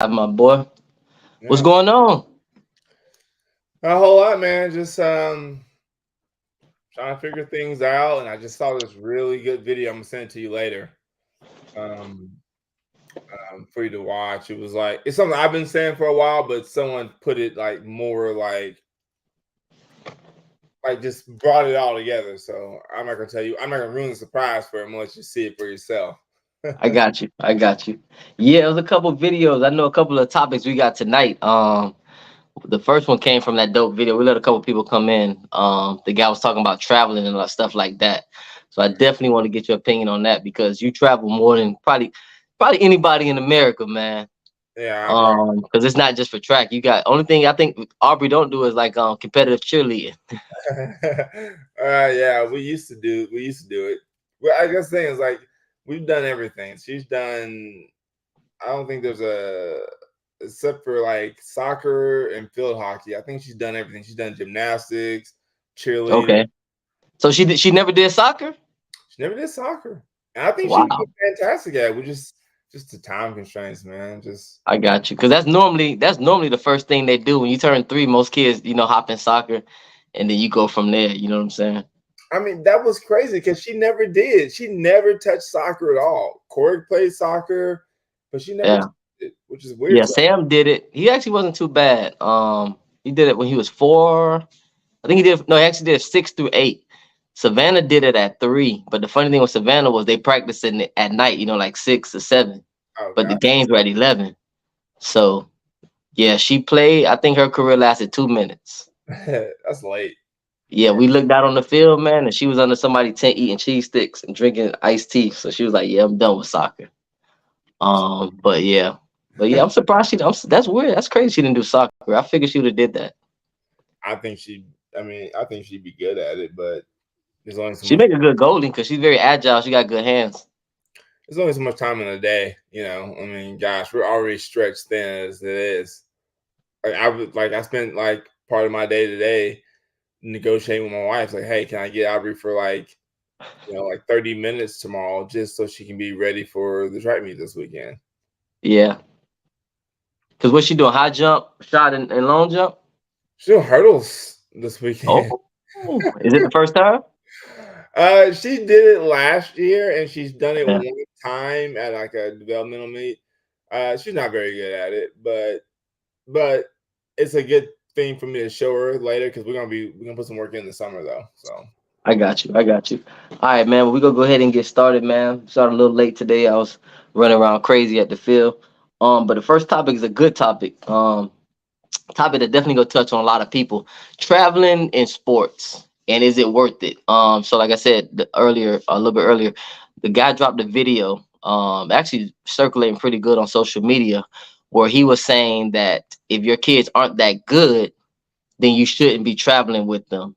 My boy. What's Yeah, going on? a whole lot, man. Just trying to figure things out, and I just saw this really good video. I'm gonna send it to you later, um, for you to watch. It was like it's something I've been saying for a while, but someone put it like more like just brought it all together. So I'm not gonna tell you. I'm not gonna ruin the surprise for it unless you see it for yourself. I got you. I got you. Yeah, it was a couple videos. I know a couple of topics we got tonight. The first one came from that dope video. We let a couple people come in. The guy was talking about traveling and stuff like that. So I definitely want to get your opinion on that because you travel more than probably anybody in America, man. Yeah, Because it's not just for track. You got only thing I think Aubrey don't do is like competitive cheerleading. yeah. We used to do it. Well, I guess the thing is like we've done everything. She's done. I don't think there's a except for like soccer and field hockey. I think she's done everything. She's done gymnastics, cheerleading. Okay. So she never did soccer? She never did soccer, and I think she'd be Wow. fantastic at it. We just the time constraints, man. Just I got you. Cause that's normally the first thing they do when you turn 3. Most kids, hop in soccer, and then you go from there. You know what I'm saying? I mean that was crazy because she never did. She never touched soccer at all. Corey played soccer, but she never touched Yeah, it, which is weird. yeah. So Sam did it. He actually wasn't too bad. He did it when he was 4. I think he did. No, he actually did 6 through 8. Savannah did it at 3. But the funny thing with Savannah was they practiced it at night. Like 6 or 7. oh But the god, games were at 11. So yeah, she played. I think her career lasted 2 minutes. that's late. Yeah, we looked out on the field, man, and she was under somebody's tent eating cheese sticks and drinking iced tea. So she was like, "Yeah, I'm done with soccer." But yeah, I'm surprised that's weird. That's crazy. She didn't do soccer. I figured she would have did that. I think she. I mean, I think she'd be good at it, but there's only so She much. make a good goalie because she's very agile. She got good hands. There's only so much time in a day, you know. I mean, gosh, we're already stretched thin as it is. Like I spent like part of my day today negotiating with my wife, like, hey, can I get Aubrey for like, like 30 minutes tomorrow just so she can be ready for the track meet this weekend. Yeah, because what she doing? High jump, shot, and long jump. She doing hurdles this weekend. Oh, is it the first time? She did it last year and she's done it Yeah, one time at like a developmental meet. She's not very good at it, but it's a good thing for me to show her later because we're gonna put some work in the summer though. So I got you. I got you. All right, man. Well, we gonna go ahead and get started, man. Started a little late today. I was running around crazy at the field. But the first topic is a good topic. Topic that definitely gonna touch on a lot of people. Traveling in sports, and is it worth it? So like I said a little bit earlier, the guy dropped a video, actually circulating pretty good on social media, where he was saying that if your kids aren't that good, then you shouldn't be traveling with them.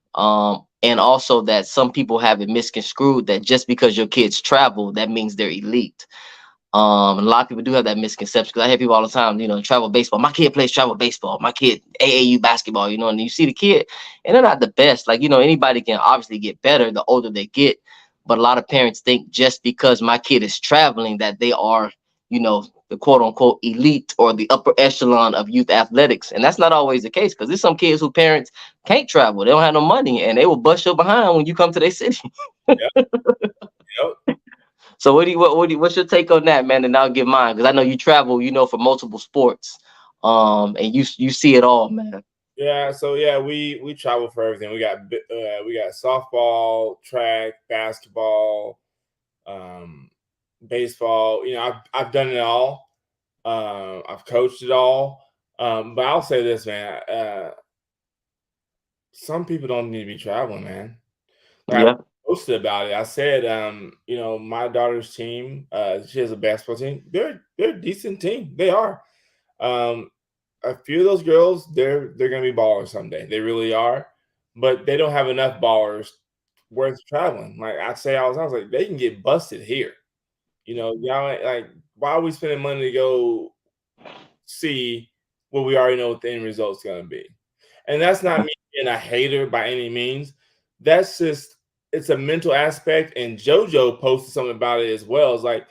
And also that some people have it misconstrued that just because your kids travel, that means they're elite. And a lot of people do have that misconception because I hear people all the time, travel baseball. My kid plays travel baseball. My kid AAU basketball, and you see the kid, and they're not the best. Like, anybody can obviously get better the older they get, but a lot of parents think just because my kid is traveling that they are, the quote unquote elite or the upper echelon of youth athletics, and that's not always the case because there's some kids who parents can't travel. They don't have no money, and they will bust your behind when you come to their city. yeah, yep. So what's your take on that, man? And I'll give mine because I know you travel, for multiple sports, and you see it all, man. Yeah, so yeah, we travel for everything. We got softball, track, basketball, um, baseball. I've done it all. I've coached it all. But I'll say this, man. Some people don't need to be traveling, man. Like I Yeah, posted about it. I said, my daughter's team, she has a basketball team. They're a decent team. They are. Um, a few of those girls, they're gonna be ballers someday. They really are, but they don't have enough ballers worth traveling. Like I say all the time, I was like they can get busted here. Y'all like why are we spending money to go see what we already know what the end result's gonna be? And that's not me being a hater by any means. That's just it's a mental aspect. And JoJo posted something about it as well. It's like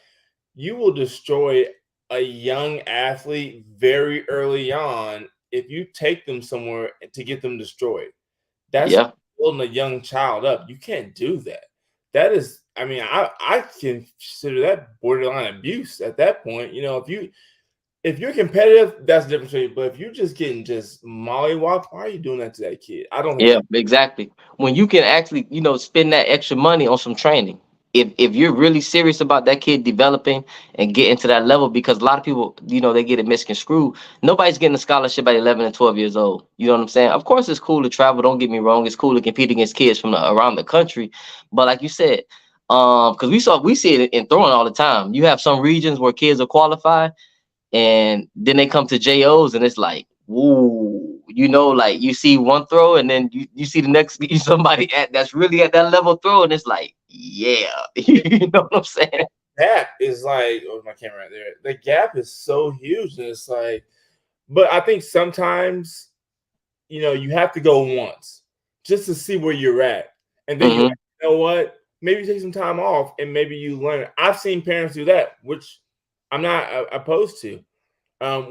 you will destroy. a young athlete very early on, if you take them somewhere to get them destroyed, that's Yeah. building a young child up. You can't do that. That is, I mean, I can consider that borderline abuse at that point. You know, if you're competitive, that's a different story. But if you're just getting just mollywopped, why are you doing that to that kid? I don't think Yeah, that. exactly. When you can actually, spend that extra money on some training. If you're really serious about that kid developing and getting to that level, because a lot of people, they get it misconstrued. Nobody's getting a scholarship at 11 and 12 years old. You know what I'm saying? Of course, it's cool to travel. Don't get me wrong. It's cool to compete against kids from around the country. But like you said, because we see it in throwing all the time. You have some regions where kids are qualified, and then they come to JOs and it's like, woo, like you see one throw and then you see the next somebody that's really at that level throw, and it's like, yeah, you know what I'm saying? Gap is like, oh, my camera right there. The gap is so huge, and it's like, but I think sometimes, you have to go once just to see where you're at, and then Hmm. you know what? Maybe take some time off, and maybe you learn. I've seen parents do that, which I'm not opposed to.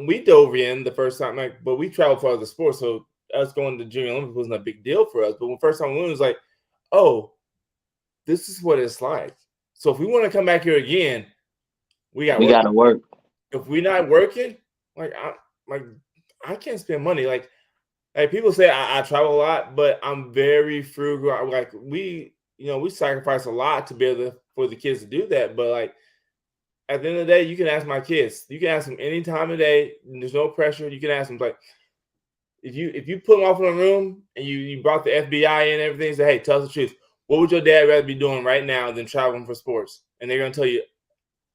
We dove in the first time, like, but we traveled for other sports, so us going to Junior Olympics wasn't a big deal for us. But when first time we went, it was like, oh, this is what it's like. So if we want to come back here again, we got We work. gotta work. If we're not working, like like I can't spend money. Like people say I travel a lot, but I'm very frugal. Like we sacrifice a lot to be able for the kids to do that. But like at the end of the day, you can ask my kids. You can ask them any time of day. There's no pressure. You can ask them like if you put them off in a room and you brought the FBI in and everything, say, hey, tell us the truth. What would your dad rather be doing right now than traveling for sports? And they're gonna tell you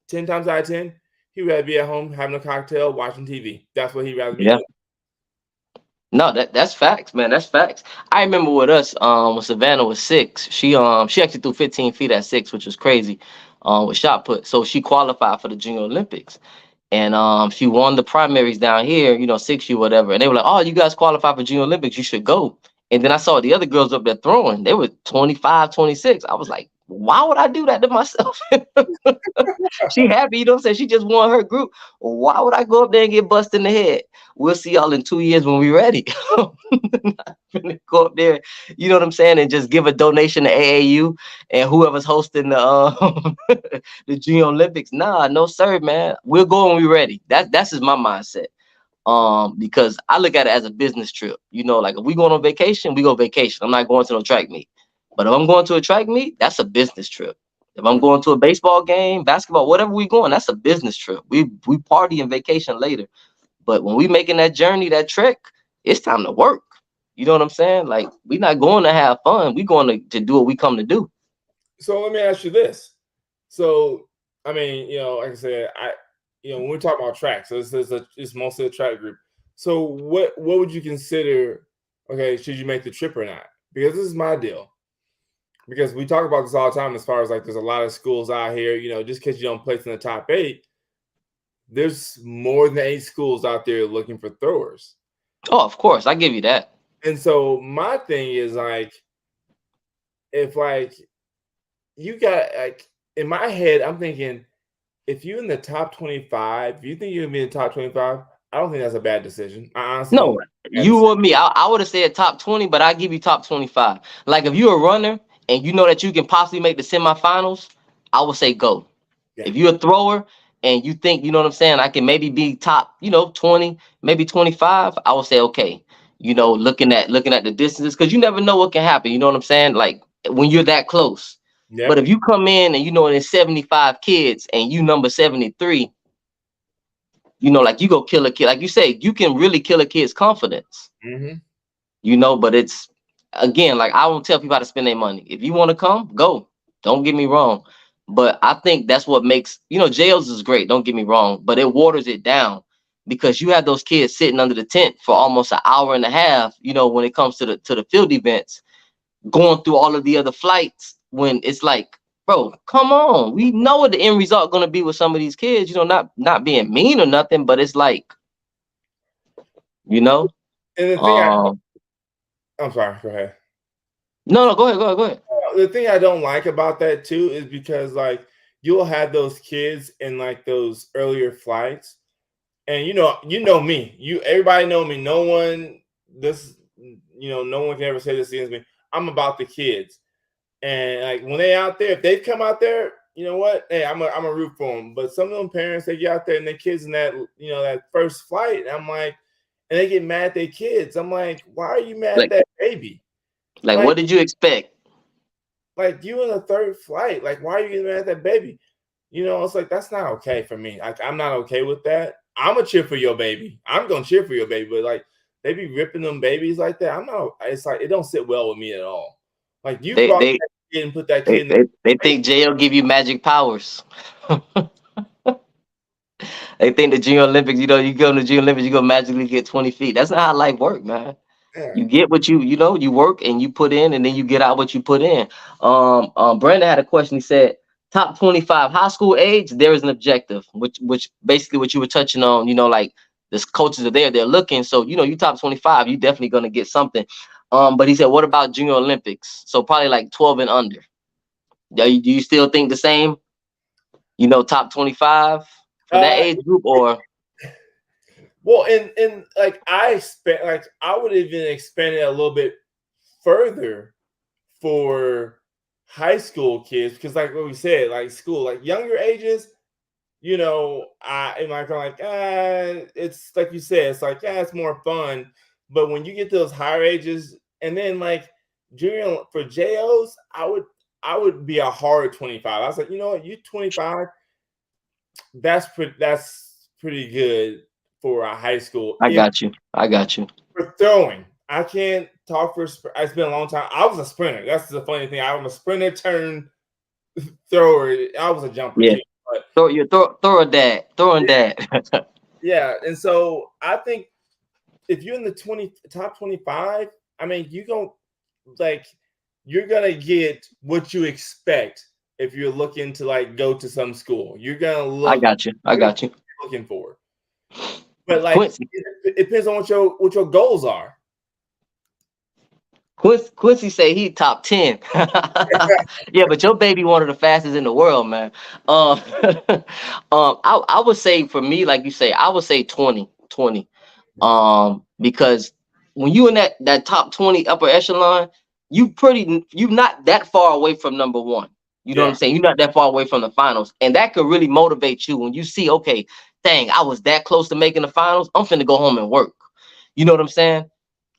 10 times out of 10, he'd rather be at home having a cocktail, watching TV. That's what he'd rather be Yeah. doing. No, that's facts, man. That's facts. I remember with us, when Savannah was 6, she actually threw 15 feet at 6, which was crazy, with shot put. So she qualified for the Junior Olympics. And she won the primaries down here, 6U, whatever. And they were like, oh, you guys qualify for Junior Olympics, you should go. And then I saw the other girls up there throwing. They were 25, 26. I was like, why would I do that to myself? She happy, you know what I'm saying? She just won her group. Why would I go up there and get busted in the head? We'll see y'all in 2 years when we're ready. Not finna go up there, you know what I'm saying, and just give a donation to AAU and whoever's hosting the the Junior Olympics. Nah, no sir, man. We'll go when we're ready. That's just my mindset. Because I look at it as a business trip. Like if we going on vacation, we go vacation. I'm not going to no track meet. But if I'm going to a track meet, that's a business trip. If I'm going to a baseball game, basketball, whatever we going, that's a business trip. We party and vacation later. But when we making that journey, that trek, it's time to work. You know what I'm saying? Like we not going to have fun. We going to do what we come to do. So let me ask you this. So I mean, like I said, when we talk about track, so it's mostly a track group. So what would you consider? Okay, should you make the trip or not? Because this is my deal. Because we talk about this all the time as far as like there's a lot of schools out here, just because you don't place in the top 8, there's more than 8 schools out there looking for throwers. Oh, of course, I give you that. And so my thing is like, if like you got like in my head, I'm thinking if you're in the top 25, if you think you're gonna be in the top 25, I don't think that's a bad decision. I honestly don't No, think it's a bad you decision. or me. I would have said top 20, but I give you top 25. Like if you're a runner and you know that you can possibly make the semifinals, I would say go. Yeah. If you're a thrower and you think, you know what I'm saying, I can maybe be top, 20, maybe 25, I would say okay. Looking at the distances, because you never know what can happen. You know what I'm saying? Like when you're that close. But Yep. if you come in and there's 75 kids and you number 73, like you go kill a kid. Like you say, you can really kill a kid's confidence. Mm-hmm. But it's again, like I won't tell people how to spend their money. If you want to come, go. Don't get me wrong. But I think that's what makes, jails is great, don't get me wrong, but it waters it down because you have those kids sitting under the tent for almost an hour and a half, when it comes to the field events, going through all of the other flights when it's like, bro, come on. We know what the end result gonna be with some of these kids, not being mean or nothing, but it's like, you know. And the thing Um I'm sorry, go ahead. no, go ahead. The thing I don't like about that too is because like you'll have those kids in like those earlier flights, and you know me. Everybody know me. No one no one can ever say this against me. I'm about the kids. And like when they out there, if they come out there, you know what? Hey, I'm a root for them. But some of them parents, they get out there and their kids in that that first flight. And I'm like, and they get mad at their kids. I'm like, why are you mad at Like, that baby? what did you expect? Like you in the third flight. Like, why are you getting mad at that baby? It's like that's not okay for me. Like, I'm not okay with that. I'm gonna cheer for your baby. I'm gonna cheer for your baby, but like they be ripping them babies like that. I'm not. It's like it don't sit well with me at all. Like you They brought they that kid and put that they kid in. they think JL give you magic powers. They think the Junior Olympics, you go to the Junior Olympics, you go magically get 20 feet. That's not how life works, man. Yeah. You get what you work and you put in, and then you get out what you put in. Brandon had a question. He said, top 25 high school age, there is an objective, which basically what you were touching on, like the coaches are there, they're looking. So, you top 25, you definitely gonna get something. But he said, what about Junior Olympics? So probably like 12 and under. Do you still think the same? Top 25 for that age group, or Well, and like I would even expand it a little bit further for high school kids because like what we said, like school, like younger ages, I am like it's like you said, it's like it's more fun. But when you get to those higher ages, and then like junior for JOs, I would be a hard 25. I was like, you know what, you 25, that's pretty good for a high school. I got you. For throwing, I can't talk for. It's been a long time. I was a sprinter. That's the funny thing. I was a sprinter turned thrower. I was a jumper Yeah. too. But Throw that. yeah, and so I think if you're in the top 25, I mean, you're gonna get what you expect if you're looking to like go to some school. You're gonna look. I got you. Looking for. But like Quincy. it depends on what your goals are. Quincy say he top 10. Yeah, but your baby one of the fastest in the world, man. I would say for me, like you say, I would say 20. Because when you in that top 20 upper echelon, you not that far away from number one. You know what I'm saying? You're not that far away from the finals. And that could really motivate you when you see, okay, dang, I was that close to making the finals. I'm finna go home and work. You know what I'm saying?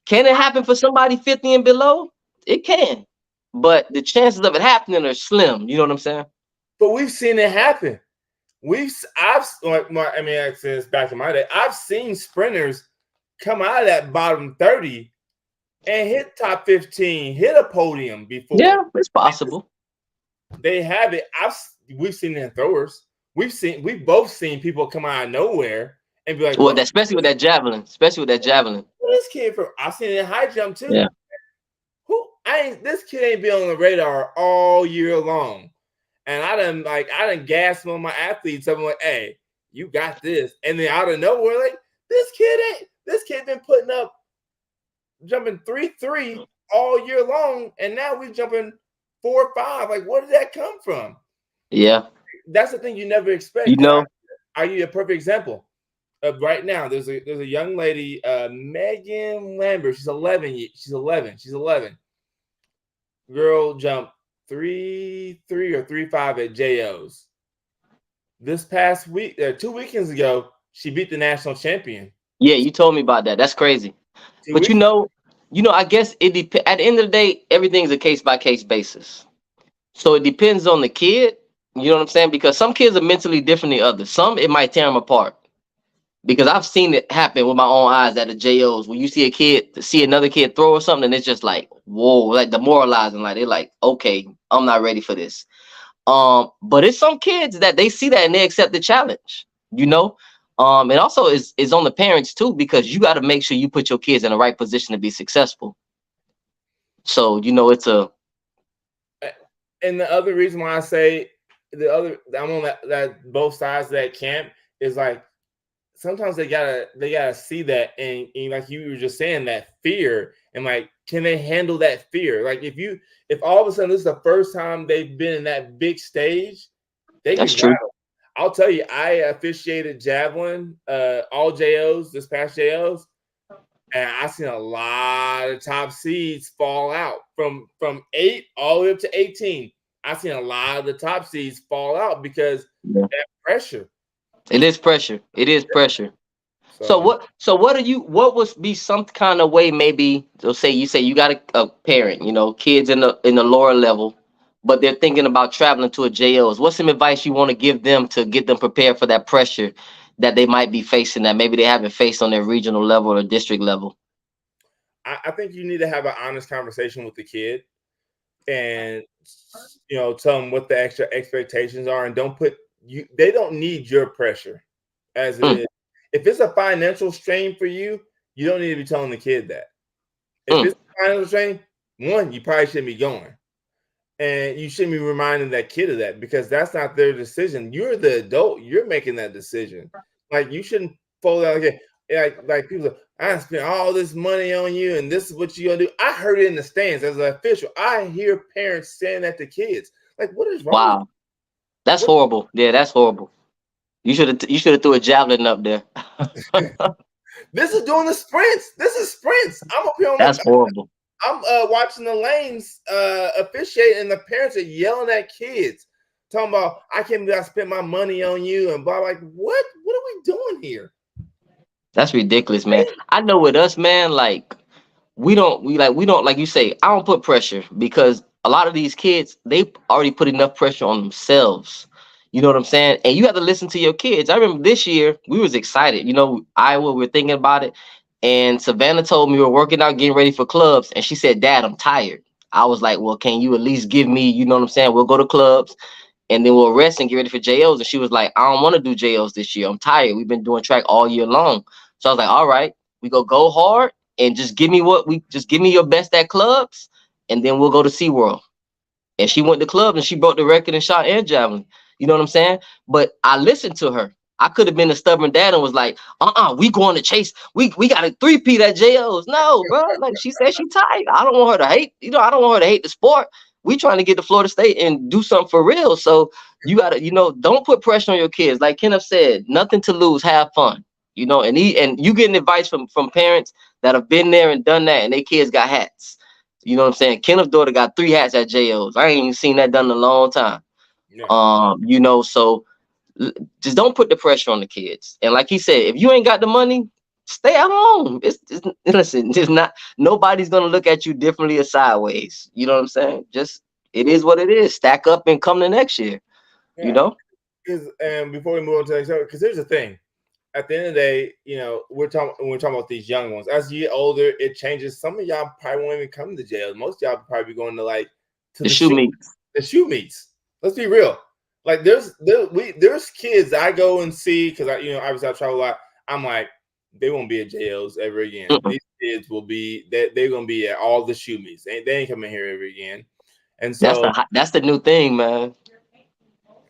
Can it happen for somebody 50 and below? It can. But the chances of it happening are slim. You know what I'm saying? But we've seen it happen. I said this back in my day. I've seen sprinters come out of that bottom 30 and hit top 15, hit a podium before. Yeah, it's possible. They have it. We've seen it in throwers. We've both seen people come out of nowhere and be like, well, especially with that javelin. This kid I've seen it in high jump too. Yeah. This kid ain't been on the radar all year long. And I done gas some of my athletes. I'm like, hey, you got this. And then out of nowhere, like, this kid been putting up jumping 3-3 all year long. And now we jumping 4-5. Like, where did that come from? Yeah. That's the thing you never expect. I'll give you a perfect example. Right now, there's a young lady, Megan Lambert. She's 11. She's 11. Girl jumped 3-3 or 3-5 at JOs. This past week, 2 weekends ago, she beat the national champion. Yeah, you told me about that. That's crazy. But I guess it depends. At the end of the day, everything's a case by case basis. So it depends on the kid. You know what I'm saying? Because some kids are mentally different than others. Some it might tear them apart. Because I've seen it happen with my own eyes at the JOs. When you see another kid throw or something, and it's just like, whoa, like demoralizing. Like they're like, okay, I'm not ready for this. But it's some kids that they see that and they accept the challenge, and also is on the parents too, because you got to make sure you put your kids in the right position to be successful. So, it's and the other reason why I say I'm on that both sides of that camp is like, sometimes they gotta see that and like you were just saying, that fear, and like, can they handle that fear? Like if all of a sudden this is the first time they've been in that big stage, They be That's true. rattled. I'll tell you, I officiated javelin, all JOs this past JOs, and I seen a lot of top seeds fall out from 8 all the way up to 18. I seen a lot of the top seeds fall out because Yeah. that pressure. It is pressure. It is pressure. So So what are you, what would be some kind of way, maybe, so say you got a parent, kids in the lower level, but they're thinking about traveling to a JOs. What's some advice you want to give them to get them prepared for that pressure that they might be facing, that maybe they haven't faced on their regional level or district level? I think you need to have an honest conversation with the kid and tell them what the extra expectations are, and don't put you they don't need your pressure as it Mm, is. If it's a financial strain for you, you don't need to be telling the kid that. If mm. it's a financial strain, one, you probably shouldn't be going. And you shouldn't be reminding that kid of that, because that's not their decision. You're the adult. You're making that decision. Like, you shouldn't fold out again. Like people say, I spent all this money on you, and this is what you're gonna do. I heard it in the stands as an official. I hear parents saying that to kids. Like, what is wrong with Wow, that's what? horrible. Yeah, that's horrible. You should have threw a javelin up there. This is doing the sprints. This is sprints. I'm up here on That's horrible. I'm watching the lanes officiate, and the parents are yelling at kids, talking about, I can't believe I spent my money on you, and blah. Like, what? What are we doing here? That's ridiculous, man. I know with us, man, like we don't like you say, I don't put pressure, because a lot of these kids, they already put enough pressure on themselves. You know what I'm saying? And you have to listen to your kids. I remember this year we was excited. Iowa, we were thinking about it. And Savannah told me we were working out, getting ready for clubs, and she said, Dad, I'm tired. I was like, well, can you at least give me, you know what I'm saying? We'll go to clubs and then we'll rest and get ready for JOs. And she was like, I don't want to do JOs this year. I'm tired. We've been doing track all year long. So I was like, all right, we go hard and just give me your best at clubs, and then we'll go to SeaWorld. And she went to clubs and she broke the record in shot and javelin. You know what I'm saying? But I listened to her. I could have been a stubborn dad and was like, we going to chase. We got a 3P at JOs. No, bro. Like, she said she tired. I don't want her to hate, I don't want her to hate the sport. We trying to get to Florida State and do something for real. So you gotta, don't put pressure on your kids. Like Kenneth said, nothing to lose, have fun. And you getting advice from parents that have been there and done that, and their kids got hats. You know what I'm saying? Kenneth's daughter got 3 hats at JOs. I ain't even seen that done in a long time. Yeah. So just don't put the pressure on the kids. And like he said, if you ain't got the money, stay at home. Listen, just not, nobody's gonna look at you differently or sideways. You know what I'm saying? Just, it is what it is. Stack up and come the next year. Yeah. And before we move on to the next, because here's the thing. At the end of the day, we're talking about these young ones. As you get older, it changes. Some of y'all probably won't even come to jail. Most of y'all probably be going to the shoe meets. The shoe meets. Let's be real. Like, there's kids I go and see, because obviously I travel a lot. I'm like, they won't be at JOs ever again. Mm-mm. These kids will be, they're gonna be at all the shoe meets. They ain't coming here ever again. And so That's the new thing, man.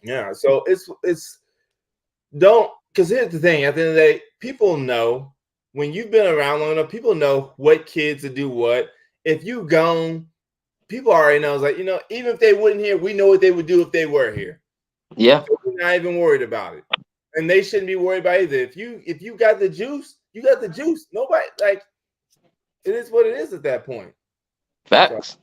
yeah. So it's don't, because here's the thing. At the end of the day, people know, when you've been around long enough, people know what kids to do what. If you gone, people already know. It's like, even if they wouldn't here, we know what they would do if they were here. Yeah. So we're not even worried about it. And they shouldn't be worried about it either. If you got the juice, you got the juice. Nobody, like, it is what it is at that point. Facts.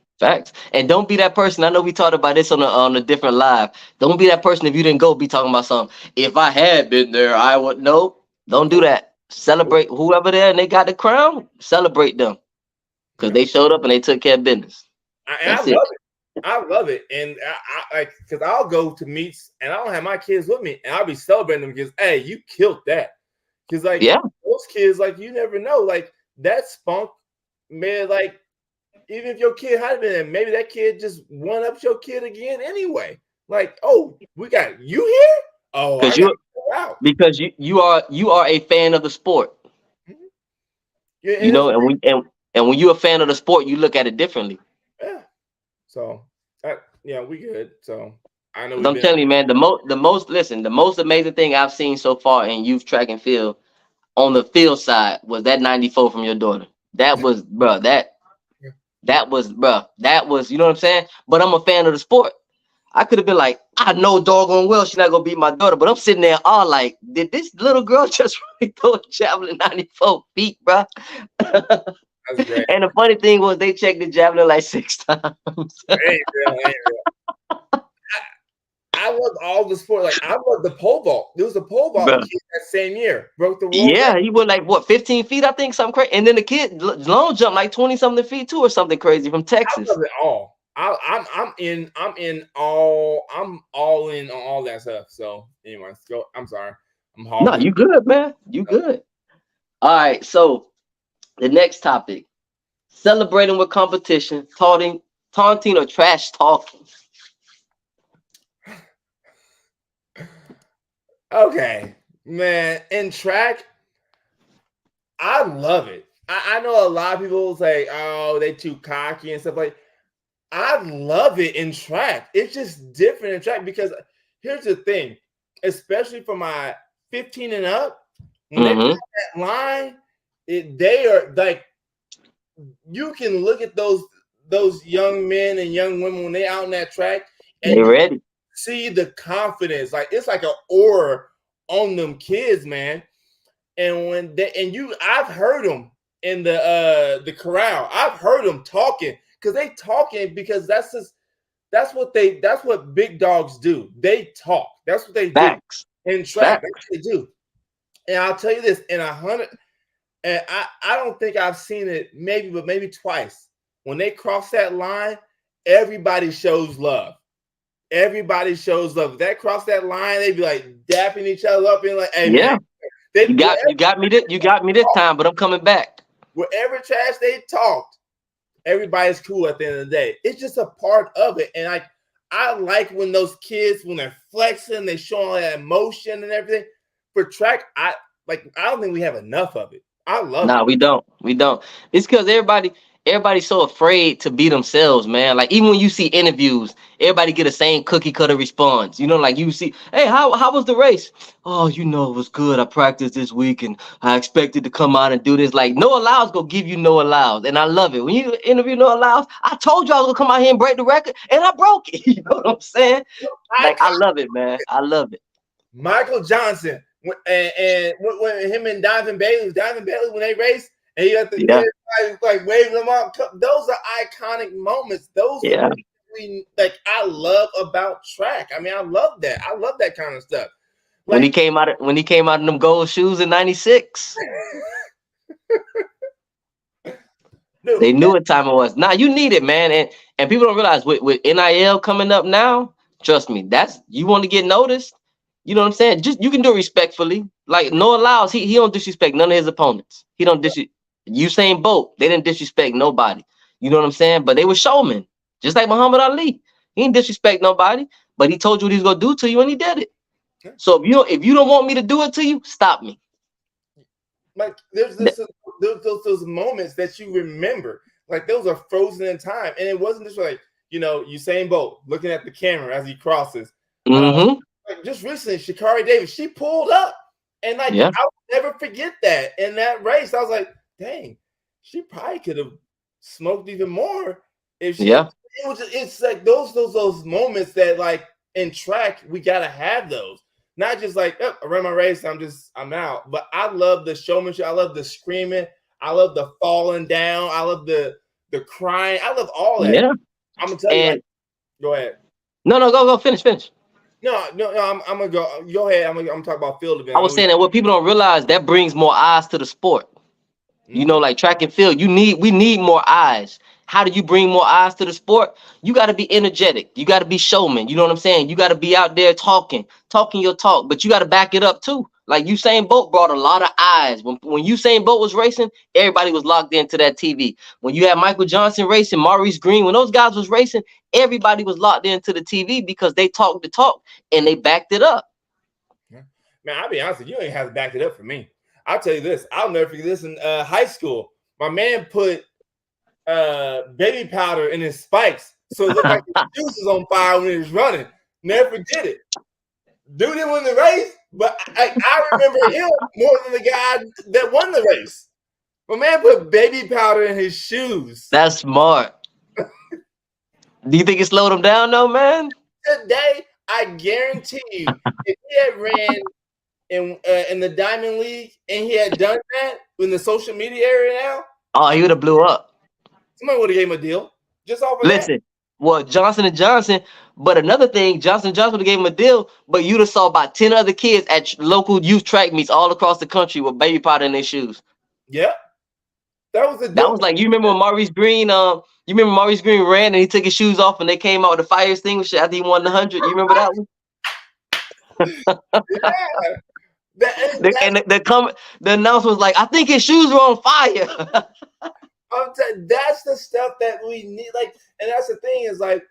And don't be that person. I know we talked about this on a different live. Don't be that person, if you didn't go, be talking about something. If I had been there, I would. No, don't do that. Celebrate whoever there and they got the crown. Celebrate them, because they showed up and they took care of business. I love it. I love it. And I like, because I'll go to meets and I don't have my kids with me, and I'll be celebrating them because, hey, you killed that. Because, like, those kids, like, you never know, like, that spunk, man, like, even if your kid had been there, maybe that kid just one up your kid again anyway. Like, oh, we got you here? Oh, because you are a fan of the sport. Mm-hmm. And when you're a fan of the sport, you look at it differently. Yeah. So we good. So I know. I'm telling you, man, the most amazing thing I've seen so far in youth track and field on the field side was that 94 from your daughter. That was, bro. That was, you know what I'm saying? But I'm a fan of the sport. I could have been like, I know doggone well she's not gonna beat my daughter, but I'm sitting there all like, did this little girl just really throw a javelin 94 feet, bro? That's great. And the funny thing was they checked the javelin like 6 times. Ain't real, ain't real. I love all the sport. Like I love the pole vault. There was a pole vault Bruh. kid that same year broke the world Yeah, record. he went like what 15 feet, I think, something crazy. And then the kid long jump like 20 something feet too, or something crazy from I Texas. love it all. I'm all in on all that stuff. So anyways, go. I'm sorry. I'm No, hogging. you good, man. You good. All right, so the next topic: celebrating with competition, taunting, or trash talking. Okay, man. In track, I love it. I know a lot of people say, "Oh, they too cocky and stuff like." I love it in track. It's just different in track because here's the thing, especially for my 15 and up, when they Mhm. put that line, they are like, you can look at those young men and young women when they out in that track, and They you ready? see the confidence. Like it's like an aura on them kids, man. And when they I've heard them in the corral. I've heard them talking because they talking because that's what big dogs do. They talk. That's what they do Facts. in track. That's Facts. what they do. And I'll tell you this: in 100, and I don't think I've seen it maybe twice. When they cross that line, everybody shows love. Everybody shows love. If they cross that line, they be like dapping each other up and like, "Hey man, Yeah. they You got me this time, but I'm coming back. whatever trash they talked, everybody's cool at the end of the day. It's just a part of it. And I like when those kids, when they're flexing, they show all that emotion and everything. For track, I don't think we have enough of it. I love Nah, it. we don't. We don't. It's because everybody's so afraid to be themselves, man. Like even when you see interviews, everybody get the same cookie cutter response. You know, like you see, hey, how was the race? Oh, it was good. I practiced this week and I expected to come out and do this. Like Noah Lyles go give you Noah Lyles, and I love it. When you interview Noah Lyles, I told you I was gonna come out here and break the record, and I broke it. You know what I'm saying? Like I love it, man. I love it. Michael Johnson and when him and Donovan Bailey when they raced and he had the Yeah. like waving them up. Those are iconic moments. Those are Yeah. the we like. I love about track. I mean, I love that. I love that kind of stuff. When he Like came out in them gold shoes in '96. dude, They knew what time it was. Nah, you need it, man. And people don't realize with NIL coming up now, trust me, that's you want to get noticed. You know what I'm saying? Just you can do it respectfully. Like Noah Lyles, he don't disrespect none of his opponents. He don't Usain Bolt, they didn't disrespect nobody. You know what I'm saying? But they were showmen, just like Muhammad Ali. He didn't disrespect nobody, but he told you what he's gonna do to you, and he did it. So if you don't want me to do it to you, stop me. like there's those moments that you remember. Like those are frozen in time, and it wasn't just like Usain Bolt looking at the camera as he crosses. Mm-hmm. Like just recently, Sha'Carri Davis, she pulled up, and like Yeah. I'll never forget that. In that race, I was like, dang, she probably could have smoked even more if she. Yeah. It's like those moments that like in track we gotta have those. Not just like oh, I ran my race, I'm out. But I love the showmanship. I love the screaming. I love the falling down. I love the crying. I love all that. Yeah. I'm gonna tell you. And Like, go ahead. no, go finish. No. I'm gonna go. Go ahead. I'm gonna talk about field event. I was saying that what people don't realize that brings more eyes to the sport. You know, like track and field, we need more eyes. How do you bring more eyes to the sport? You got to be energetic. You got to be showman. You know what I'm saying? You got to be out there talking your talk, but you got to back it up too. Like Usain Bolt brought a lot of eyes. When Usain Bolt was racing, everybody was locked into that TV. When you had Michael Johnson racing, Maurice Green, when those guys was racing, everybody was locked into the TV because they talked the talk and they backed it up. Man, I'll be honest with you, you ain't have to back it up for me. I'll tell you this. I'll never forget this in high school. My man put baby powder in his spikes so it looked like his juice was on fire when he was running. Never forget it. Dude didn't win the race, but I remember him more than the guy that won the race. My man put baby powder in his shoes. That's smart. Do you think it slowed him down though, man? today, I guarantee you, if he had ran in the Diamond League and he had done that in the social media area now, Oh, he would have blew up. somebody would have gave him a deal just off of that. Listen, well, Johnson and Johnson, but another thing, Johnson and Johnson would have gave him a deal, but you'd have saw about 10 other kids at local youth track meets all across the country with baby powder in their shoes. Yeah, that was That was like, you remember when Maurice Green, ran and he took his shoes off and they came out with a fire extinguisher after he won the 100. You remember that one? Yeah. The announcement was like, I think his shoes were on fire. That's the stuff that we need. Like, and that's the thing is like,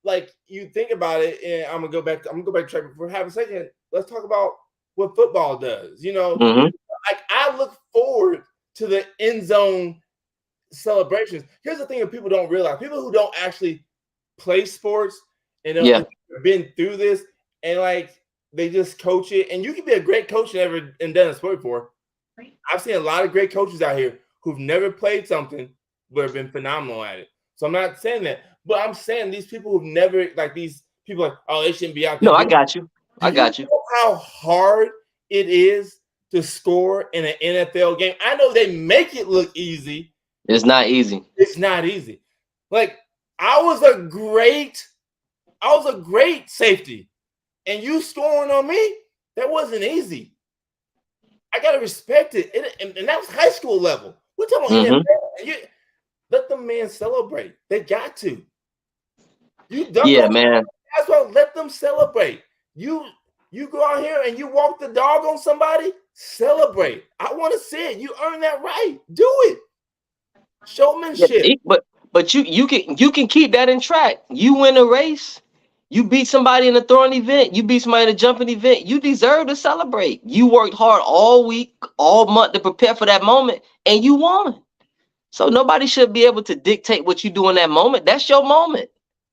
like you think about it, and I'm gonna go back to track for half a second. Let's talk about what football does. Mm-hmm. Like I look forward to the end zone celebrations. Here's the thing that people don't realize: people who don't actually play sports and have been through this, and like they just coach it. And you can be a great coach and done a sport before. Right. I've seen a lot of great coaches out here who've never played something but have been phenomenal at it. So I'm not saying that, but I'm saying these people who've never, like these people, like, oh, they shouldn't be out there. No, I got you. I got you. Know how hard it is to score in an NFL game? I know they make it look easy. It's not easy. It's not easy. Like I was a great safety, and you scoring on me, that wasn't easy. I gotta respect it, and that was high school level. We're talking about NFL. Let the man celebrate. They got to. Man. That's why let them celebrate. You go out here and you walk the dog on somebody, celebrate. I want to see it. You earn that right. Do it. Showmanship. Yeah, but you can keep that in track. You win a race. You beat somebody in a throwing event. You beat somebody in a jumping event. You deserve to celebrate. You worked hard all week, all month to prepare for that moment, and you won. So nobody should be able to dictate what you do in that moment. That's your moment.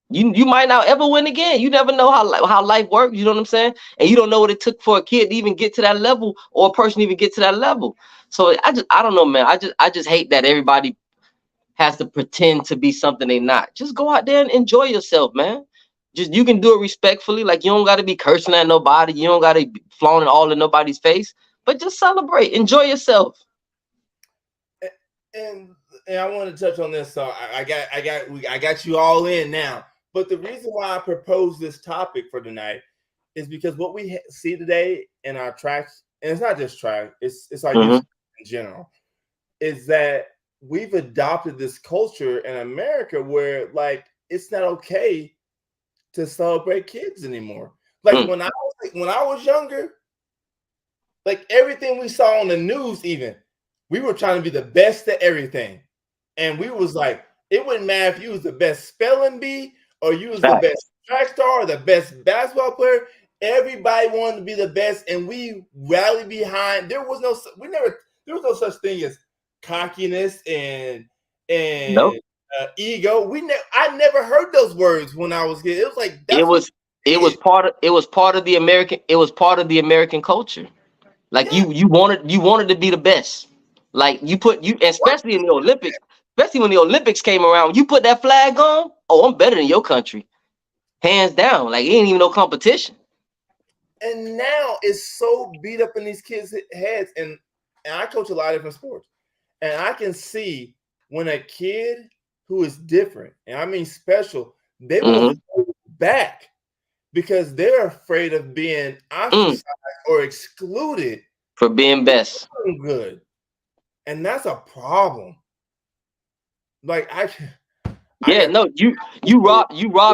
You might not ever win again. You never know how life works. You know what I'm saying? And you don't know what it took for a kid to even get to that level, or a person even get to that level. So I don't know, man. I just hate that everybody has to pretend to be something they're not. Just go out there and enjoy yourself, man. Just you can do it respectfully. Like you don't got to be cursing at nobody. You don't got to be flaunting all in nobody's face. But just celebrate, enjoy yourself. And I want to touch on this. So I got you all in now. But the reason why I proposed this topic for tonight is because what we see today in our tracks, and it's not just track, it's like in general, is that we've adopted this culture in America where like it's not okay to celebrate kids anymore. Like when I was younger, like everything we saw on the news, even we were trying to be the best at everything, and we was like, it wouldn't matter if you was the best spelling bee or you was the best track star or the best basketball player. Everybody wanted to be the best, and we rallied behind. There was no such thing as cockiness and ego. I never heard those words when I was kid. It was like it was part of the American culture. Like you wanted to be the best. Like especially in the Olympics, especially when the Olympics came around, you put that flag on. Oh, I'm better than your country, hands down. Like it ain't even no competition. And now it's so beat up in these kids' heads. And I coach a lot of different sports, and I can see when a kid who is different, and I mean special, they will hold back because they're afraid of being ostracized or excluded for being best. Good. And that's a problem. Like you rob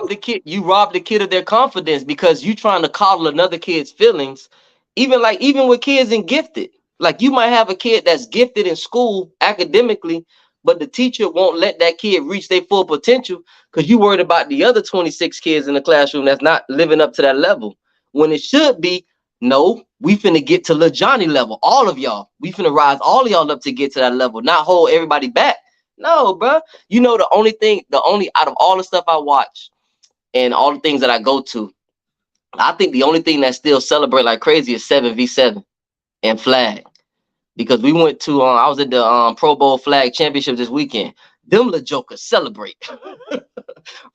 the kid of their confidence because you trying to coddle another kid's feelings. Even with kids and gifted, like you might have a kid that's gifted in school academically, but the teacher won't let that kid reach their full potential because you worried about the other 26 kids in the classroom that's not living up to that level. When it should be, no, we finna get to Lil Johnny level. All of y'all, we finna rise all of y'all up to get to that level, not hold everybody back. No, bro. You know, the only out of all the stuff I watch and all the things that I go to, I think the only thing that still celebrate like crazy is 7v7 and flag. Because we went to, I was at the Pro Bowl flag championship this weekend. Them little jokers celebrate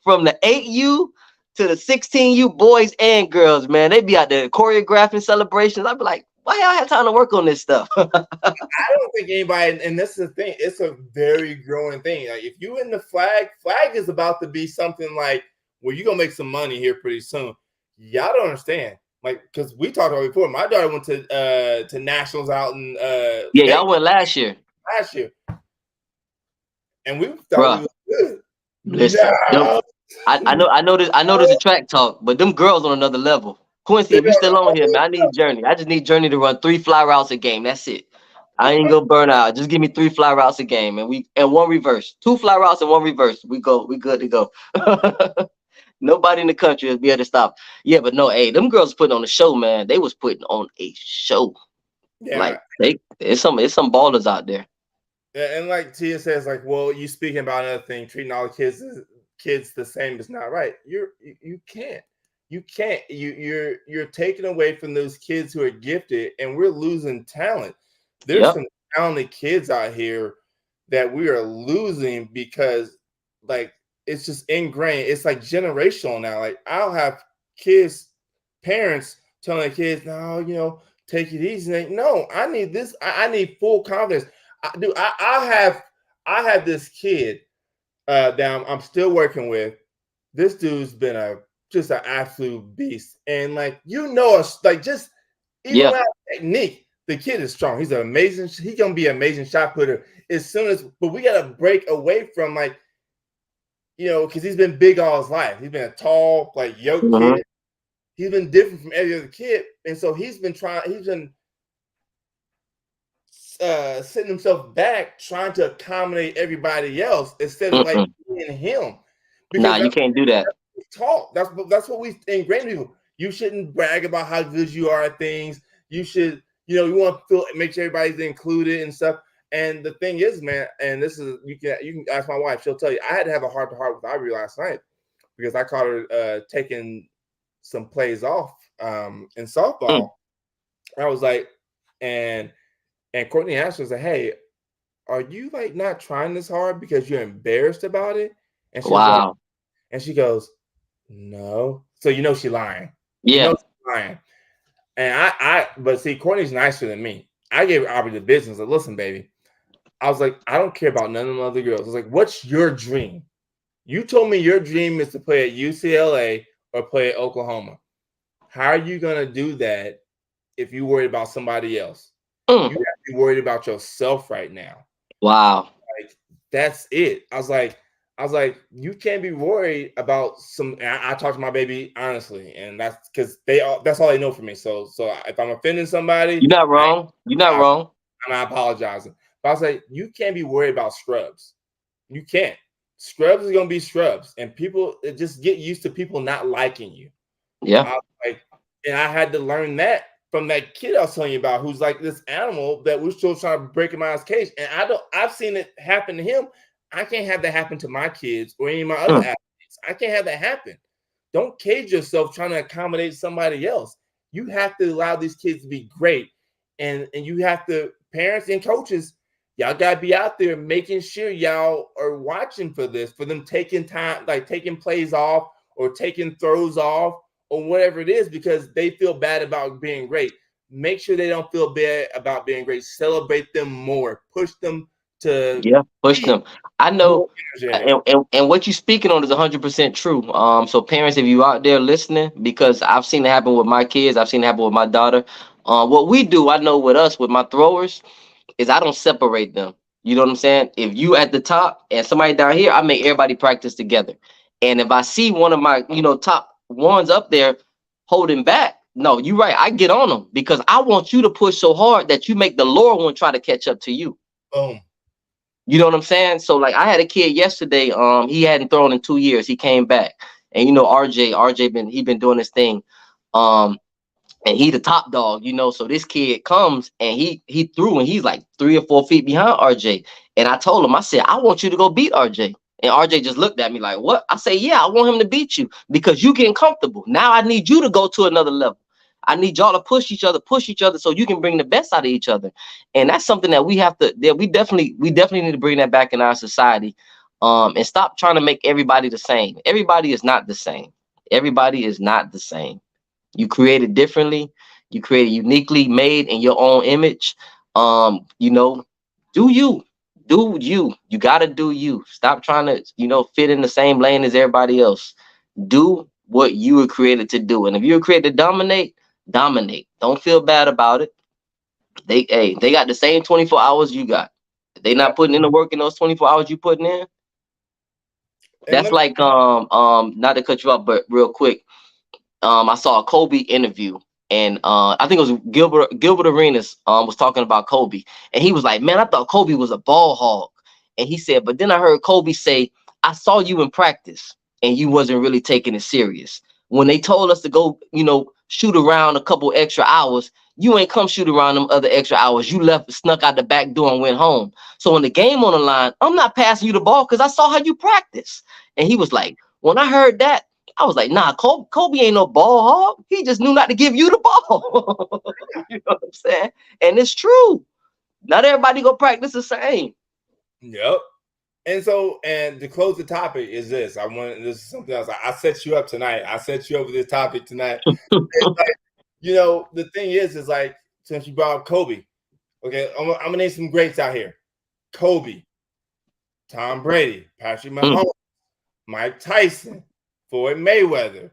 from the 8U to the 16U boys and girls, man. They be out there choreographing celebrations. I'd be like, why y'all have time to work on this stuff? I don't think anybody, and this is the thing, it's a very growing thing. Like if you in the flag is about to be something like, well, you're gonna make some money here pretty soon. Y'all don't understand. Like, because we talked about it before. My daughter went to nationals out in Yeah, y'all went last year. And we thought Bruh, we was good. listen, No. I know there's a track talk, but them girls on another level. Quincy, if you still on here, man, I need Journey. I just need Journey to run 3 fly routes a game. That's it. I ain't gonna burn out. Just give me 3 fly routes a game, and 1 reverse. 2 fly routes and 1 reverse. We good to go. Nobody in the country will be able to stop. Yeah, but no, hey, them girls putting on a show, man. They was putting on a show. Yeah. Like it's some ballers out there. And like Tia says, like, well, you speaking about another thing, treating all the kids the same is not right. You can't. You're taking away from those kids who are gifted, and we're losing talent. There's some talented kids out here that we are losing because, like, it's just ingrained. It's like generational now. Like, I'll have parents telling their kids, no, take it easy. Like, no, I need this. I need full confidence. I have this kid that I'm still working with. This dude's been just an absolute beast, and like just even without technique, the kid is strong. He's gonna be an amazing shot putter but we gotta break away from because he's been big all his life. He's been a tall, yoked kid. He's been different from every other kid, and so he's been sitting himself back, trying to accommodate everybody else instead of being him. Nah, you can't do that. Talk. That's what we ingrain people. You shouldn't brag about how good you are at things. You should, you want to make sure everybody's included and stuff. And the thing is, man, and this is you can ask my wife. She'll tell you. I had to have a heart-to-heart with Ivory last night because I caught her taking some plays off in softball. I was like, and Courtney asked her, was like, hey, are you not trying this hard because you're embarrassed about it? And she was like, and she goes, no. So she lying. Yeah. She's lying. And but see, Courtney's nicer than me. I gave Aubrey the business. Like, listen, baby. I was like, I don't care about none of the other girls. I was like, what's your dream? You told me your dream is to play at UCLA or play at Oklahoma. How are you gonna do that if you worried about somebody else? You have to be worried about yourself right now. Wow. That's it. I was like, you can't be worried about I talk to my baby honestly, and that's because that's all they know from me. So if I'm offending somebody, you're not wrong. You're not wrong. I'm not apologizing. But I was like, you can't be worried about scrubs. You can't. Scrubs is gonna be scrubs, and people just get used to people not liking you. Yeah. And I had to learn that from that kid I was telling you about, who's like this animal that we're still trying to break him out of his cage. And I've seen it happen to him. I can't have that happen to my kids or any of my other athletes. I can't have that happen. Don't cage yourself trying to accommodate somebody else. You have to allow these kids to be great. And you have to, parents and coaches, y'all got to be out there making sure y'all are watching for this, for them taking time, taking plays off or taking throws off or whatever it is, because they feel bad about being great. Make sure they don't feel bad about being great. Celebrate them more. Push them to push them. I know, and what you're speaking on is 100% true. So parents, if you out there listening, because I've seen it happen with my kids, I've seen it happen with my daughter. What we do, I know with us, with my throwers, is I don't separate them. You know what I'm saying? If you at the top and somebody down here, I make everybody practice together. And if I see one of my, top ones up there holding back, no, you're right. I get on them because I want you to push so hard that you make the lower one try to catch up to you. Boom. You know what I'm saying? So I had a kid yesterday. He hadn't thrown in 2 years. He came back, and RJ he been doing this thing. And he the top dog, So this kid comes and he threw and he's like 3 or 4 feet behind RJ. And I told him, I said, I want you to go beat RJ. And RJ just looked at me like, what? I say, yeah, I want him to beat you because you getting comfortable. Now I need you to go to another level. I need y'all to push each other so you can bring the best out of each other. And that's something that we definitely need to bring that back in our society. And stop trying to make everybody the same. Everybody is not the same. Everybody is not the same. You created differently. You created uniquely made in your own image. You know, do you. Do you. You gotta do you. Stop trying to, fit in the same lane as everybody else. Do what you were created to do. And if you were created to dominate, dominate. Don't feel bad about it. They got the same 24 hours you got. If they not putting in the work in those 24 hours you putting in, And that's like not to cut you off, but real quick. I saw a Kobe interview, and I think it was Gilbert Arenas was talking about Kobe, and he was like, "Man, I thought Kobe was a ball hog," and he said, "But then I heard Kobe say, I saw you in practice, and you wasn't really taking it serious. When they told us to go, shoot around a couple extra hours, you ain't come shoot around them other extra hours. You left, snuck out the back door, and went home. So when the game on the line, I'm not passing you the ball because I saw how you practice." And he was like, when I heard that, I was like, nah, Kobe ain't no ball hog. He just knew not to give you the ball. You know what I'm saying? And it's true. Not everybody go practice the same. Yep. And so, and to close the topic is this. This is something else. I set you up tonight. I set you up with this topic tonight. Like, the thing is like, since you brought up Kobe, okay, I'm gonna name some greats out here. Kobe, Tom Brady, Patrick Mahomes, Mike Tyson, Floyd Mayweather,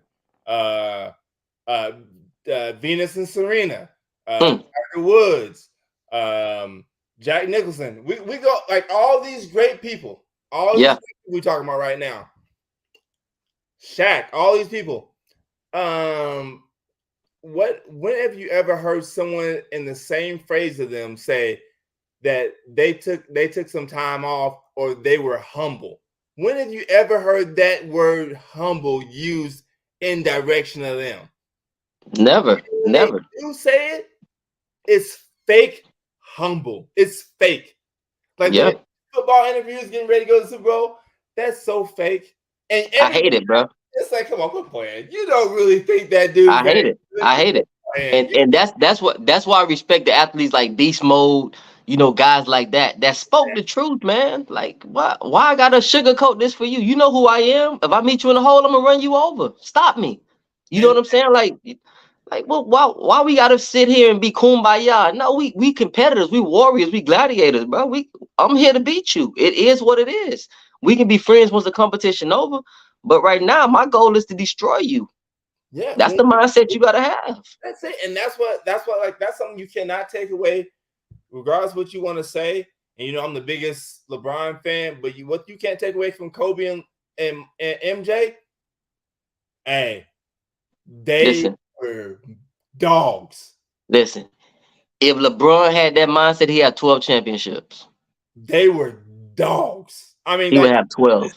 Venus and Serena, Tiger Woods, Jack Nicholson. We go like all these great people. All these people we're talking about right now. Shaq, all these people. When have you ever heard someone in the same phrase of them say that they took some time off or they were humble? When have you ever heard that word humble used in direction of them? Never. You say it, it's fake humble. It's fake. Like football interviews getting ready to go to the Super Bowl, that's so fake. And I hate it, bro. It's like, come on, quit playing. You don't really think that dude. I hate it. And that's why I respect the athletes like Beast Mode, guys like that spoke the truth, man. Like, why I gotta sugarcoat this for you? You know who I am. If I meet you in the hole, I'm gonna run you over. Stop me. You know what I'm saying? Like, well, why we gotta sit here and be kumbaya? No, we competitors, we warriors, we gladiators, bro. I'm here to beat you. It is what it is. We can be friends once the competition over, but right now my goal is to destroy you. Yeah, that's the mindset you gotta have. That's it, and that's something you cannot take away, regardless of what you want to say. And I'm the biggest LeBron fan, but what you can't take away from Kobe and MJ, hey, they were dogs. Listen, if LeBron had that mindset, he had 12 championships. They were dogs. I mean, he would have 12.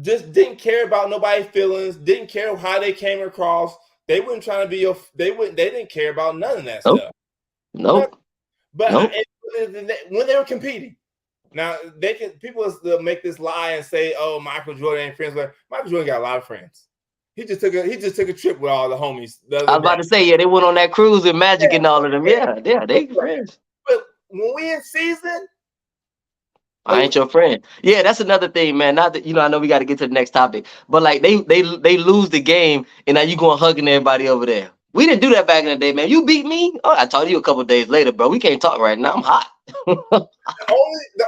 Just didn't care about nobody's feelings. Didn't care how they came across. They weren't trying to be They didn't care about none of that stuff. Nope. But when they were competing, now people make this lie and say, "Oh, Michael Jordan ain't friends with." Michael Jordan got a lot of friends. He just took a trip with all the homies. I was about to say, they went on that cruise with Magic and all of them. Yeah, they friends. But when we in season, I ain't your friend. Yeah, that's another thing, man. Not that I know we got to get to the next topic, but like they lose the game, and now you going hugging everybody over there. We didn't do that back in the day, man. You beat me. Oh, I talked to you a couple of days later, bro. We can't talk right now. I'm hot. the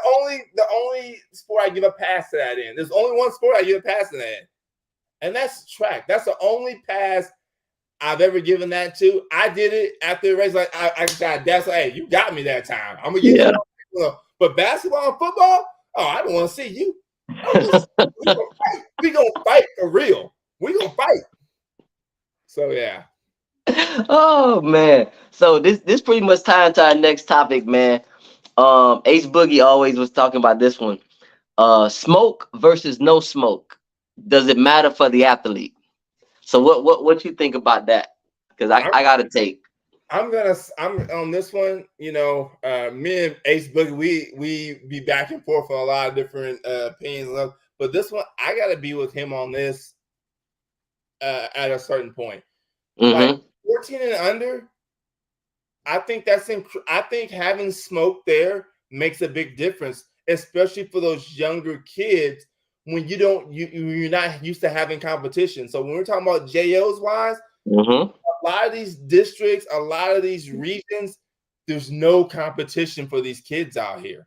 only sport I give a pass to that in. There's only one sport I give a pass to that in, and that's track. That's the only pass I've ever given that to. I did it after the race. Like I got that's hey, you got me that time. I'm gonna give you. But basketball and football, I don't want to see you. We gonna fight for real. We gonna fight. So yeah. Oh man. So this pretty much time to our next topic, man. Ace Boogie always was talking about this one. Smoke versus no smoke. Does it matter for the athlete? So what you think about that? Because I got to take. I'm on this one. Me and Ace Boogie, we be back and forth on a lot of different opinions, but this one I got to be with him on this. At a certain point, like 14 and under, I think I think having smoke there makes a big difference, especially for those younger kids when you're not used to having competition. So when we're talking about JOs wise, Mm-hmm. a lot of these districts, a lot of these regions, there's no competition for these kids out here.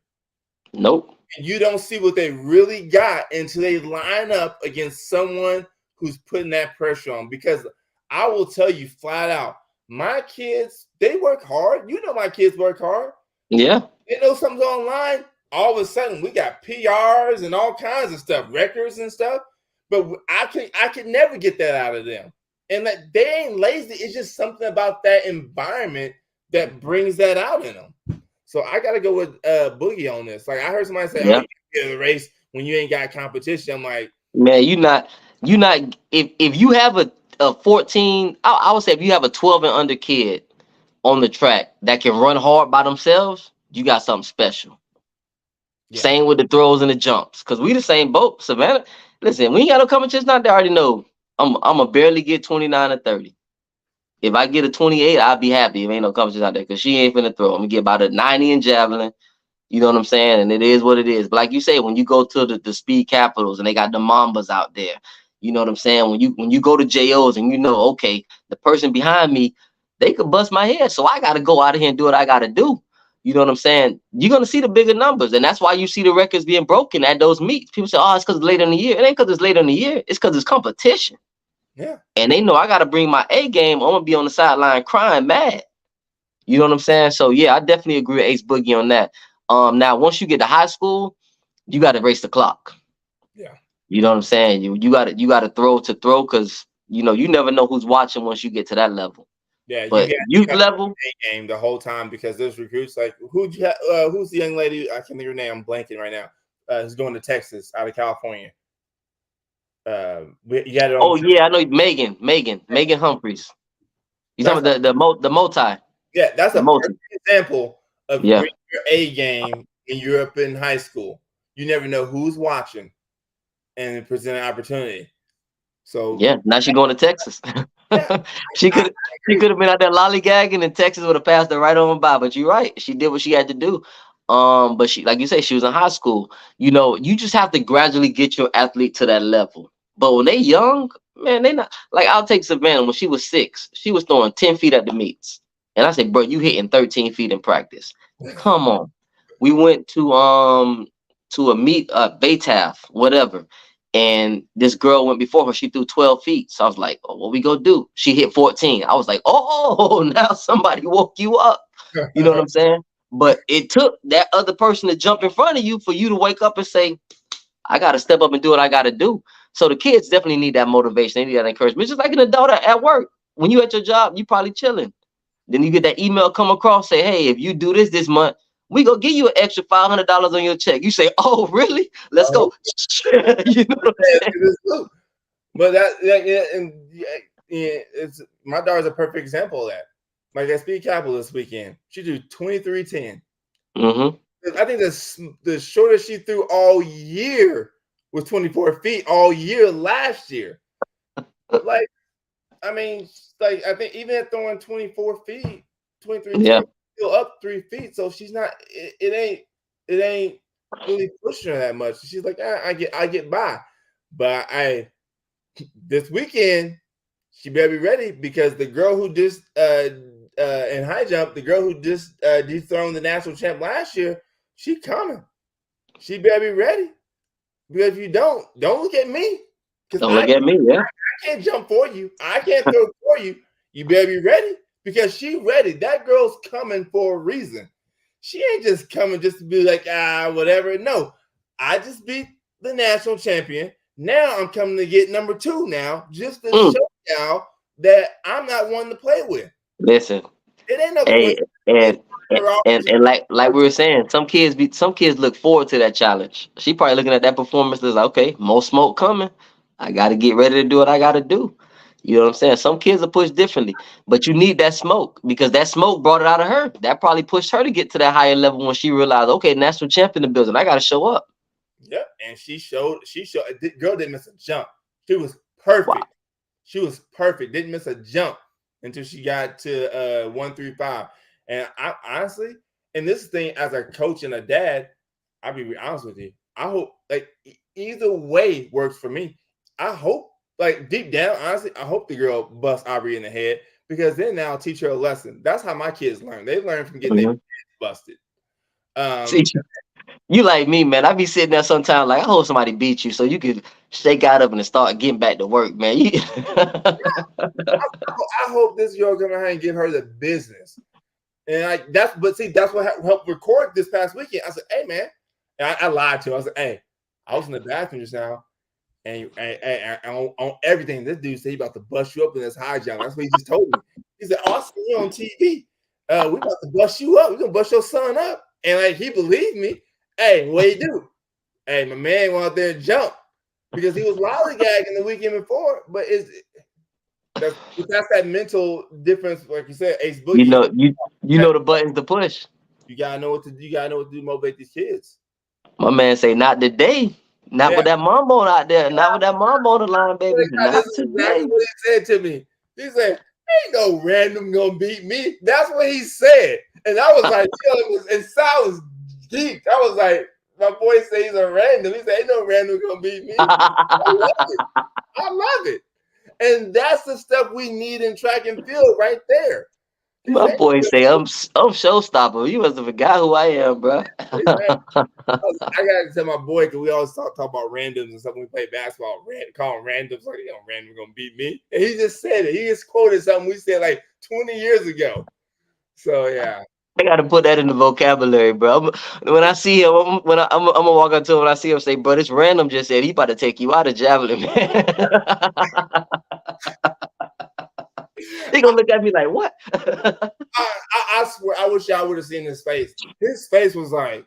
Nope. And you don't see what they really got until they line up against someone who's putting that pressure on. Because I will tell you flat out, my kids, they work hard. You know my kids work hard. Yeah. They know something's online. All of a sudden, we got PRs and all kinds of stuff, records and stuff. But I can never get that out of them. And that they ain't lazy. It's just something about that environment that brings that out in them. So I got to go with Boogie on this. Like I heard somebody say, "Oh, you get in the race when you ain't got competition." I'm like, man, you not. If you have a 14, I would say if you have a 12 and under kid on the track that can run hard by themselves, you got something special. Yeah. Same with the throws and the jumps, because we the same boat. Savannah, listen, we ain't got no competition out there. I already know I'm a barely get 29 or 30. If I get a 28, I'll be happy. If ain't no competition out there, because she ain't finna throw. I'm gonna get about a 90 in javelin. You know what I'm saying? And it is what it is. But like you say, when you go to the speed capitals and they got the Mambas out there, you know what I'm saying? When you go to JOs and you know, okay, the person behind me, they could bust my head. So I gotta go out of here and do what I gotta do. You know what I'm saying? You're gonna see the bigger numbers, and that's why you see the records being broken at those meets. People say, "Oh, it's because it's later in the year." It ain't because it's later in the year. It's because it's competition. Yeah. And they know I gotta bring my A game. I'm gonna be on the sideline crying mad. You know what I'm saying? So yeah, I definitely agree with Ace Boogie on that. Now once you get to high school, you got to race the clock. Yeah. You know what I'm saying? You got to throw because you never know who's watching once you get to that level. Yeah, but youth level game the whole time because there's recruits like who's the young lady? I can't think of her name. I'm blanking right now. Who's going to Texas out of California? You got it on. Oh yeah, I know Megan Humphreys. You talking about the multi? Yeah, that's a perfect example of your A game when you're up in high school. You never know who's watching, and present an opportunity. So yeah, now she's going to Texas. Yeah, she could have been out there lollygagging, and Texas would have passed her right on by. But you're right, she did what she had to do. But she, like you say, she was in high school. You just have to gradually get your athlete to that level. But when they young, man, they not like I'll take Savannah when she was 6. She was throwing 10 feet at the meets, and I said, bro, you hitting 13 feet in practice. Come on. We went to a meet, Baytaf, whatever. And this girl went before her. She threw 12 feet. So I was like, oh, what we gonna do? She hit 14. I was like, oh, now somebody woke you up. You know what I'm saying? But it took that other person to jump in front of you for you to wake up and say, I got to step up and do what I got to do. So the kids definitely need that motivation. They need that encouragement. It's just like an adult at work. When you at your job, you probably chilling. Then you get that email come across, say, hey, if you do this month, we gonna give you an extra $500 on your check. You say, oh, really? Let's go. You know what I'm saying? But it's my daughter's a perfect example of that. Like at Speed Capital this weekend, she threw 23:10. I think the shortest she threw all year was 24 feet all year last year. Like, I mean, like I think even at throwing 24 feet, 23, yeah, still up 3 feet. So she's not. It ain't really pushing her that much. She's like, I get by. But this weekend she better be ready because the girl who just in high jump, the girl who just dethroned the national champ last year, she coming. She better be ready. Because if you don't look at me. Don't look at me, yeah. I can't jump for you. I can't throw for you. You better be ready because she ready. That girl's coming for a reason. She ain't just coming just to be like, whatever. No, I just beat the national champion. Now I'm coming to get number 2 now, just to show y'all that I'm not one to play with. Listen, it ain't no and like we were saying, some kids look forward to that challenge. She probably looking at that performance as like, okay, more smoke coming. I got to get ready to do what I got to do. You know what I'm saying? Some kids are pushed differently, but you need that smoke because that smoke brought it out of her. That probably pushed her to get to that higher level when she realized, okay, national champion in the building. I got to show up. Yep, and she showed. The girl didn't miss a jump. She was perfect. Wow. She was perfect. Didn't miss a jump until she got to 135. And I honestly, and this thing as a coach and a dad, I'll be honest with you. I hope like either way works for me. I hope like deep down, honestly, I hope the girl busts Aubrey in the head because then now I'll teach her a lesson. That's how my kids learn. They learn from getting their heads busted. See, you like me, man. I be sitting there sometimes like I hope somebody beat you so you could shake out of it and start getting back to work, man. I hope this girl come out here and give her the business. And like that's what helped record this past weekend. I said, hey man, and I lied to her. I said, hey, I was in the bathroom just now, and on everything, this dude said he about to bust you up in this high jump. That's what he just told me. He said, oh, I see you on TV. We about to bust you up. We're gonna bust your son up. And like he believed me. Hey, what he do? Hey, my man went out there and jumped because he was lollygagging the weekend before. But that's that mental difference, like you said, Ace Boogie. You know the buttons to push. You gotta know what to do. You gotta know what to do to motivate these kids. My man say, not today. Not with that mambo out there. Not with that mambo on the line, baby. Not today. That's what he said to me. He said, ain't no random gonna beat me. That's what he said. And I was like, and Sal was geeked. I was like, my boy says he's a random. He said, ain't no random gonna beat me. I love it. And that's the stuff we need in track and field right there. My boy say, I'm showstopper. You must have forgot who I am, bro. I gotta tell my boy because we always talk about randoms and stuff when we play basketball. Call them randoms, like random gonna beat me. And he just said it. He just quoted something we said like 20 years ago. So yeah. I gotta put that in the vocabulary, bro. When I see him, I'm gonna walk up to him when I see him and say, bro, this random just said he about to take you out of javelin, man. He gonna look at me like, what? I swear, I wish y'all would have seen his face. His face was like,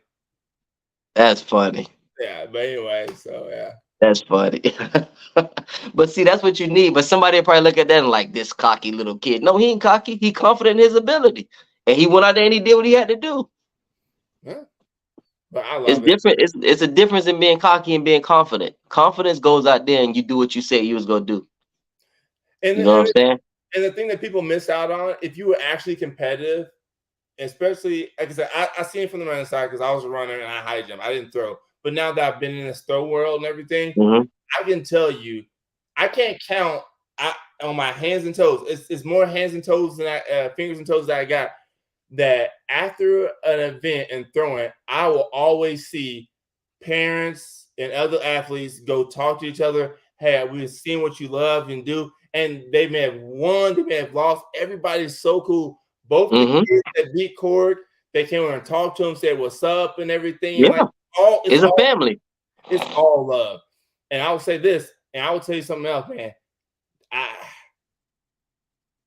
that's funny. Yeah, but anyway, so yeah. That's funny. But see, that's what you need. But somebody will probably look at that and like, this cocky little kid. No, he ain't cocky. He confident in his ability. And he went out there and he did what he had to do. Yeah. But I love it's different. It's a difference in being cocky and being confident. Confidence goes out there and you do what you say you was gonna do. And you know what I'm saying? And the thing that people miss out on, if you were actually competitive, especially like I said, I seen from the running side because I was a runner and I high jump. I didn't throw. But now that I've been in this throw world and everything, I can tell you, I can't count on my hands and toes. It's more hands and toes than fingers and toes that I got. That after an event and throwing, I will always see parents and other athletes go talk to each other. Hey, we've seen what you love and do. And they may have won, they may have lost. Everybody's so cool. Both the kids that beat Cord, they came over and talked to him, said what's up and everything. Yeah. Like, it's a family. It's all love. And I will say this, and I will tell you something else, man.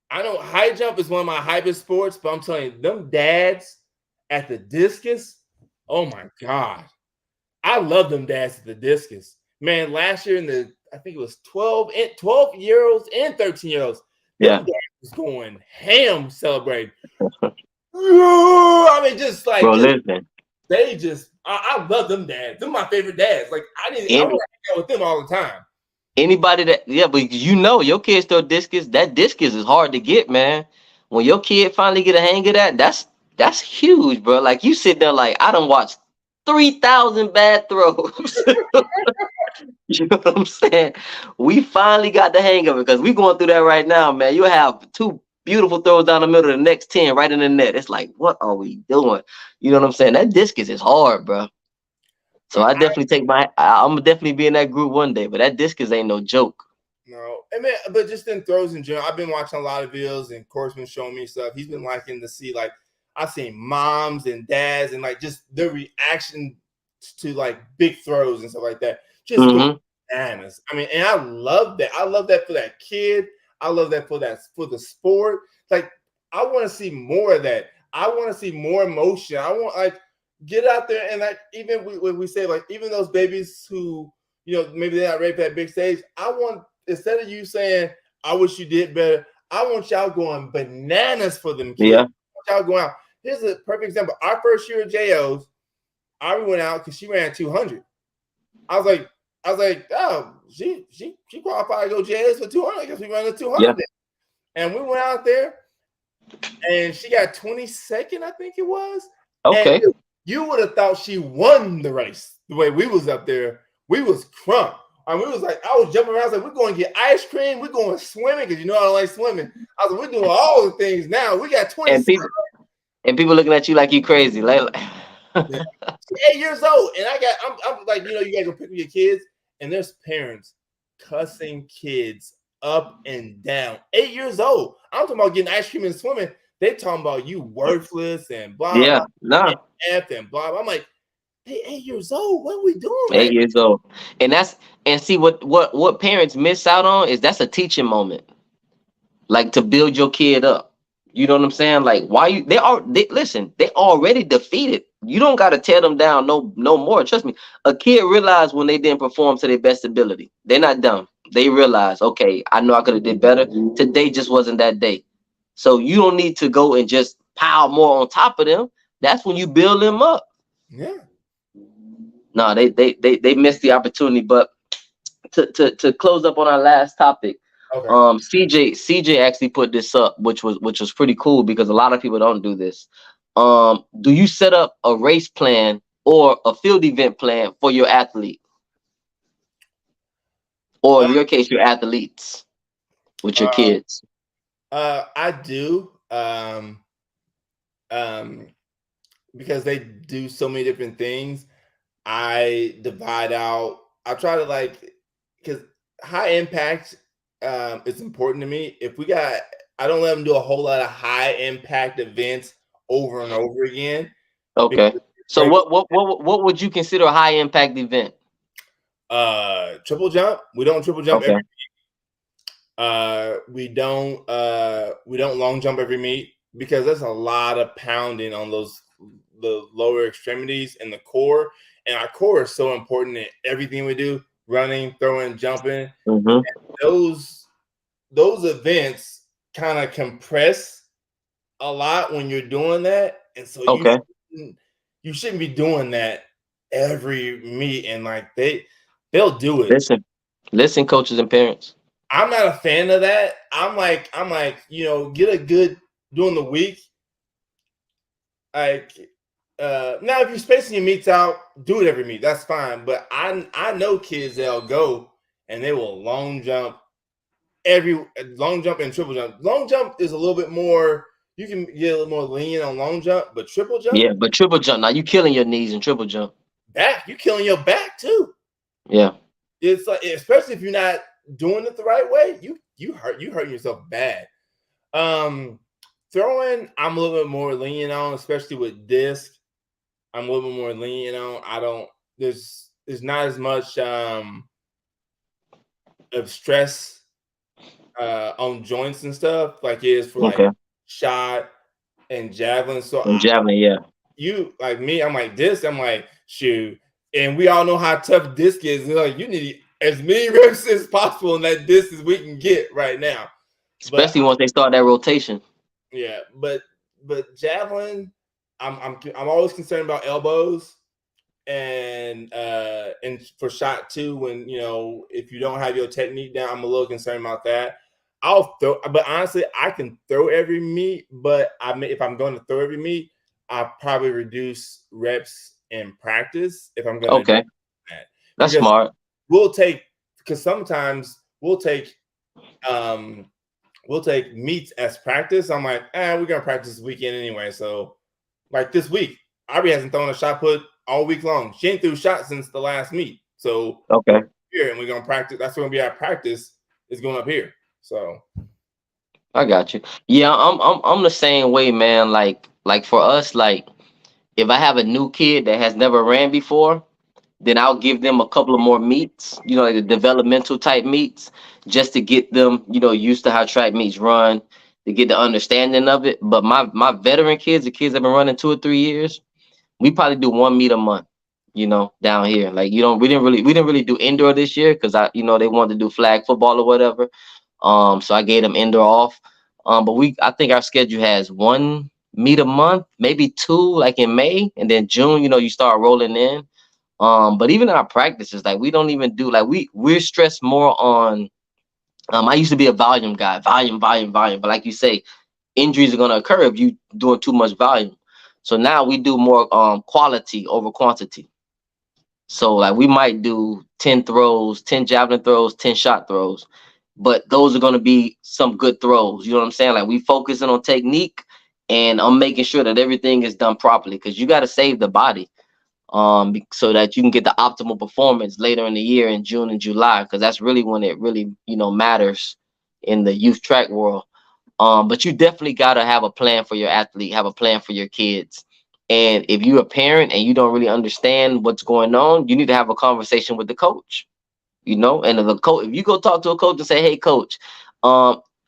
I know high jump is one of my hypest sports, but I'm telling you, them dads at the discus, oh my God. I love them dads at the discus. Man, last year I think it was 12-year-olds and 13-year-olds. Yeah. Them dads was going ham celebrating. I mean, just like, listen. They just, I love them dads. They're my favorite dads. Like, I want to hang out with them all the time. Anybody but your kids throw discus. That discus is hard to get, man. When your kid finally get a hang of that's huge, bro. Like you sit there like, I done watched 3,000 bad throws. You know what I'm saying? We finally got the hang of it because we going through that right now, man. You have 2 beautiful throws down the middle of the next 10 right in the net. It's like, what are we doing? You know what I'm saying? That discus is hard, bro. So I definitely I'm definitely be in that group one day, but that discus ain't no joke. No, I mean, but just in throws in general, I've been watching a lot of videos and Corey's been showing me stuff. He's been liking to see, like, I've seen moms and dads and like just their reaction to like big throws and stuff like that. Just bananas. I mean, and I love that. I love that for that kid. I love that for the sport. Like, I want to see more of that. I want to see more emotion. I want like get out there and like even when we say like even those babies who maybe they're not ready for that big stage. I want instead of you saying I wish you did better. I want y'all going bananas for them kids. Yeah. I want y'all going out. Here's a perfect example. Our first year at JOs, I went out because she ran 200. I was like, oh, she qualified to go JS for 200. I guess we ran the 200. Yeah. And we went out there, and she got 22nd, I think it was. Okay. you would have thought she won the race. The way we was up there, we was crunk. I mean, we was like, I was jumping around. I was like, we're going to get ice cream. We're going swimming because you know I don't like swimming. I was like, we're doing all the things now. We got 20. And people looking at you like you crazy. Like, Yeah. 8 years old, and I'm like, you know, you guys go pick up your kids, and there's parents cussing kids up and down. 8 years old. I'm talking about getting ice cream and swimming. They talking about you worthless and blah, yeah, blah, no, F and blah, blah. I'm like, hey, 8 years old. What are we doing? 8 years old, and see what parents miss out on is that's a teaching moment, like to build your kid up. You know what I'm saying? Like, why listen, they already defeated. You don't got to tear them down no more. Trust me. A kid realized when they didn't perform to their best ability. They're not dumb. They realize, okay, I know I could have did better. Today just wasn't that day. So you don't need to go and just pile more on top of them. That's when you build them up. Yeah. No, they missed the opportunity. But to close up on our last topic, Okay. CJ actually put this up, which was pretty cool because a lot of people don't do this. Do you set up a race plan or a field event plan for your athlete, or in your case, your athletes with your kids? I do. Because they do so many different things. I divide out. I try to like, because high impact is important to me. I don't let them do a whole lot of high impact events over and over again. Okay. So what would you consider a high impact event? Triple jump. We don't triple jump Okay. every meet. We don't long jump every meet because there's a lot of pounding on the lower extremities and the core. And our core is so important in everything we do, running, throwing, jumping. Mm-hmm. Those events kind of compress a lot when you're doing that. And so you shouldn't be doing that every meet. And like they'll do it. Listen, coaches and parents. I'm not a fan of that. I'm like, you know, get a good during the week. Like now if you're spacing your meets out, do it every meet. That's fine. But I know kids that'll go and they will long jump and triple jump. Long jump is a little bit more, you can get a little more lenient on long jump, but triple jump. Yeah, but triple jump, now you killing your knees in triple jump. Back, you killing your back too. Yeah. It's like, especially if you're not doing it the right way, you hurt yourself bad. Throwing, I'm a little bit more lenient on, especially with disc. I'm a little bit more lenient on. There's not as much of stress on joints and stuff like it is for like shot and javelin. So javelin, yeah. You like me, I'm like disc. I'm like shoot, and we all know how tough disc is. Like you need as many reps as possible in that disc as we can get right now. Especially once they start that rotation. Yeah, but javelin, I'm always concerned about elbows and for shot too. When you know if you don't have your technique down, I'm a little concerned about that. I'll throw, but honestly, I can throw every meet. But if I'm going to throw every meet, I'll probably reduce reps in practice if I'm going to do that. That's smart. Because sometimes we'll take meets as practice. I'm like, we're gonna practice this weekend anyway. So like this week, Aubrey hasn't thrown a shot put all week long. She ain't threw shots since the last meet. So here, and we're gonna practice. That's gonna be our practice. Is going up here. So I got you. Yeah, I'm the same way, man. Like for us, like if I have a new kid that has never ran before, then I'll give them a couple of more meets, you know, like the developmental type meets, just to get them, you know, used to how track meets run, to get the understanding of it. But my veteran kids, the kids that have been running 2 or 3 years, we probably do 1 meet a month, you know, down here. Like, you know, we didn't really do indoor this year because they wanted to do flag football or whatever. So I gave them indoor off. But I think our schedule has 1 meet a month, maybe 2, like in May, and then June, you know, you start rolling in. But even our practices, like we don't even do, like we're stressed more on, I used to be a volume guy, volume. But like you say, injuries are going to occur if you doing too much volume. So now we do more quality over quantity. So like we might do 10 throws, 10 javelin throws, 10 shot throws, but those are going to be some good throws. You know what I'm saying? Like we focusing on technique, and I'm making sure that everything is done properly, because you got to save the body so that you can get the optimal performance later in the year in June and July, because that's really when it really, matters in the youth track world. But you definitely got to have a plan for your athlete, have a plan for your kids. And if you're a parent and you don't really understand what's going on, you need to have a conversation with the coach, and if you go talk to a coach and say, hey coach,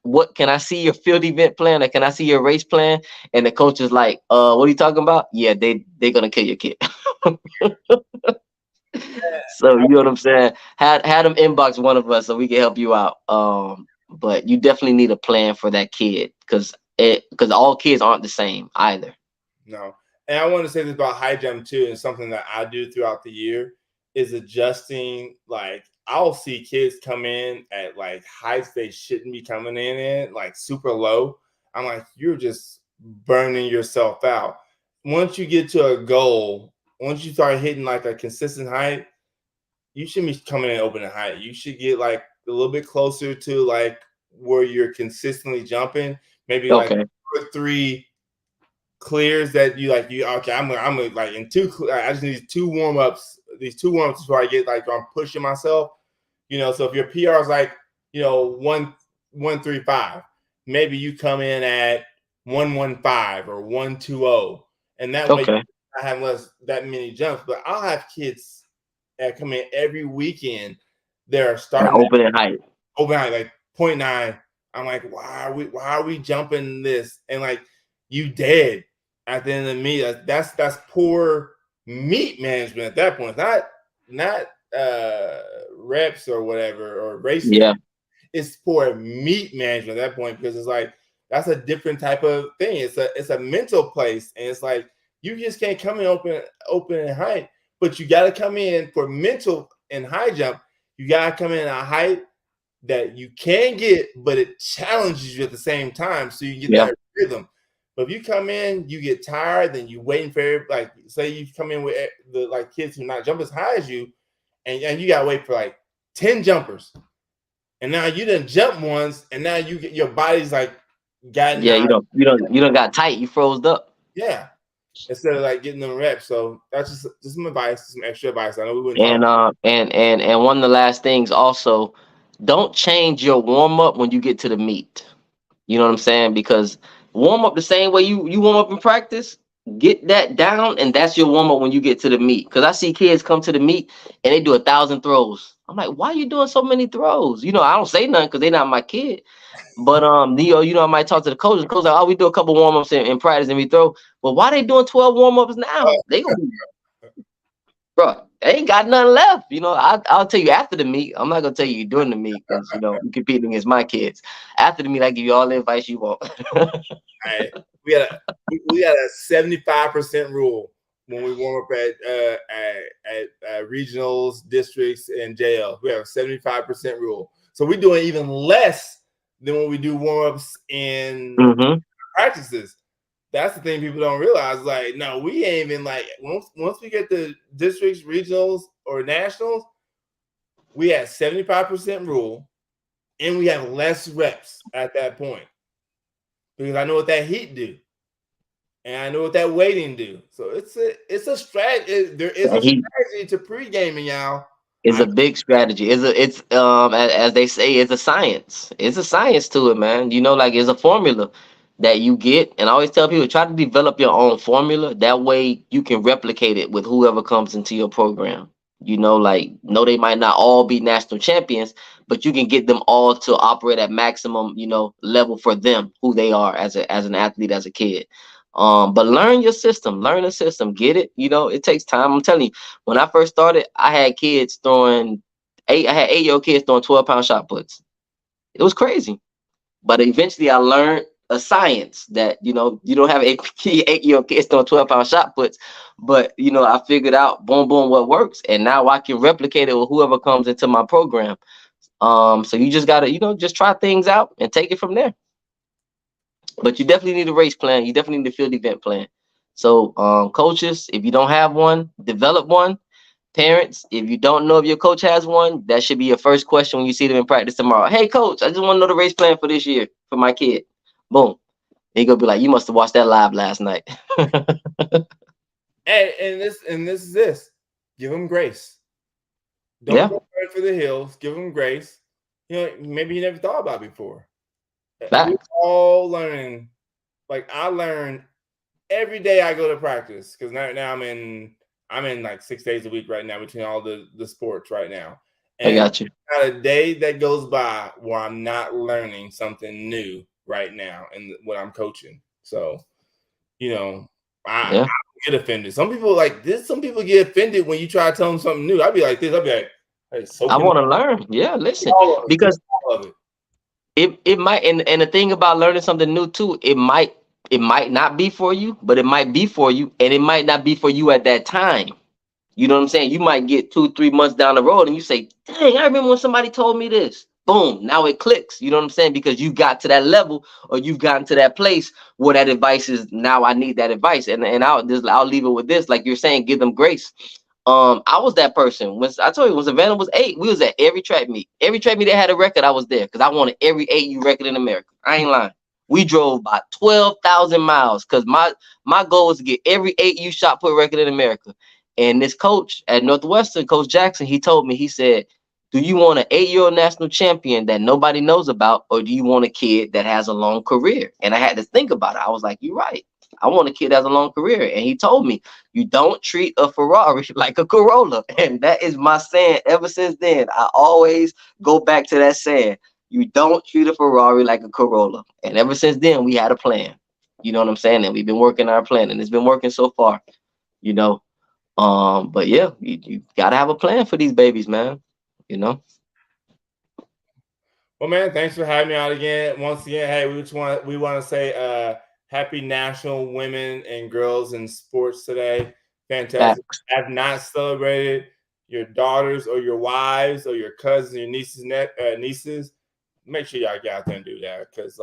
what can I see your field event plan, or can I see your race plan? And the coach is like, what are you talking about? Yeah, they're gonna kill your kid. So you know what I'm saying? Had them inbox one of us so we can help you out. But you definitely need a plan for that kid, because all kids aren't the same either. No. And I want to say this about high jump too, and something that I do throughout the year is adjusting. Like I'll see kids come in at like heights they shouldn't be coming in like super low. I'm like, you're just burning yourself out. Once you get to a goal, once you start hitting like a consistent height, you shouldn't be coming in open height. You should get like a little bit closer to like where you're consistently jumping, maybe like Okay. 2 or 3 clears that you like. Okay, I'm like in 2. I just need 2 warm-ups. These 2 warm-ups before I get like I'm pushing myself. So if your PR is like 135, maybe you come in at 115 or 120, and that way Okay. I have that many jumps. But I'll have kids that come in every weekend. They're starting Open and height. overnight like 0.9. I'm like, why are we jumping this? And like, you dead at the end of the meet. That's poor meet management at that point. Not reps or whatever or racing. Yeah. It's poor meet management at that point, because it's like that's a different type of thing. It's a mental place, and it's like you just can't come in open and height, but you got to come in for mental and high jump. You got to come in at a height that you can get, but it challenges you at the same time, so you get that rhythm. But if you come in, you get tired, then you waiting for like, say you come in with the like kids who not jump as high as you, and you gotta wait for like 10 jumpers, and now you didn't jump once, and now you get your body's like gotten you don't got tight, you froze up. Yeah, instead of like getting them reps. So that's just some advice, some extra advice. I know we wouldn't. And one of the last things also, don't change your warm up when you get to the meet. You know what I'm saying? Because warm up the same way you warm up in practice, get that down, and that's your warm up when you get to the meet. Because I see kids come to the meet and they do 1,000 throws. I'm like, why are you doing so many throws? I don't say nothing because they're not my kid. But I might talk to the coach. The coach like, oh, we do a couple warm ups in practice and we throw. But why they doing 12 warm ups now? They gonna be, bro. They ain't got nothing left. I'll tell you after the meet. I'm not gonna tell you during the meet because you're competing against my kids. After the meet, I give you all the advice you want. All right. We got a 75% rule when we warm up at regionals, districts, and JL. We have a 75% rule. So we're doing even less than when we do warm-ups in practices. That's the thing people don't realize. Like, no, we ain't even like once we get to districts, regionals, or nationals, we have 75% rule, and we have less reps at that point. Because I know what that heat do, and I know what that weighting do. So it's a strategy. There is a strategy to pre-gaming, y'all. It's a big strategy. It's as they say, it's a science. It's a science to it, man. Like it's a formula that you get. And I always tell people, try to develop your own formula. That way you can replicate it with whoever comes into your program. No, they might not all be national champions, but you can get them all to operate at maximum, level for them, who they are as an athlete, as a kid. But learn your system, learn the system, get it. It takes time. I'm telling you, when I first started, I had kids throwing I had 8-year-old kids throwing 12-pound shot puts. It was crazy. But eventually I learned a science that, you don't have 8-year-old kids throwing 12-pound shot puts, but I figured out boom, what works. And now I can replicate it with whoever comes into my program. So you just gotta, just try things out and take it from there. But you definitely need a race plan. You definitely need a field event plan. So, coaches, if you don't have one, develop one. Parents, if you don't know if your coach has one, that should be your first question when you see them in practice tomorrow. Hey, coach, I just want to know the race plan for this year for my kid. Boom. He gonna be like, you must have watched that live last night. And this is this. Give them grace. Don't Yeah. go right for the hills. Give them grace. Maybe you never thought about it before. Facts. We're all learning. Like I learn every day I go to practice because now I'm in like 6 days a week right now between all the sports right now. I And got you. not a day that goes by where I'm not learning something new right now and when I'm coaching. So, I get offended. Some people like this. Some people get offended when you try to tell them something new. I'd be like this. I'd be like, hey, I want to learn. Yeah, listen, because all of it. it might, and the thing about learning something new too, it might not be for you, but it might be for you, and it might not be for you at that time. You know what I'm saying? You might get 2-3 months down the road and you say, dang, I remember when somebody told me this. Boom, now it clicks. You know what I'm saying? Because you got to that level or you've gotten to that place where that advice is, now I need that advice. And I'll leave it with this. Like you're saying, give them grace. I was that person. When I told you, when Savannah was 8, we was at every track meet. Every track meet that had a record, I was there because I wanted every 8U record in America. I ain't lying. We drove about 12,000 miles because my goal was to get every 8U shot put record in America. And this coach at Northwestern, Coach Jackson, he told me, he said, do you want an 8-year-old national champion that nobody knows about, or do you want a kid that has a long career? And I had to think about it. I was like, you're right. I want a kid that has a long career. And he told me, you don't treat a Ferrari like a Corolla. And that is my saying ever since then. I always go back to that saying, you don't treat a Ferrari like a Corolla. And ever since then, we had a plan. You know what I'm saying? And we've been working our plan, and it's been working so far, you know. But yeah, you gotta have a plan for these babies, man. You know. Well, man, thanks for having me out again. Once again, hey, we want to say happy National Women and Girls in Sports today. Fantastic. Facts. Have not celebrated your daughters or your wives or your cousins, your nieces. Make sure y'all get out there and do that because,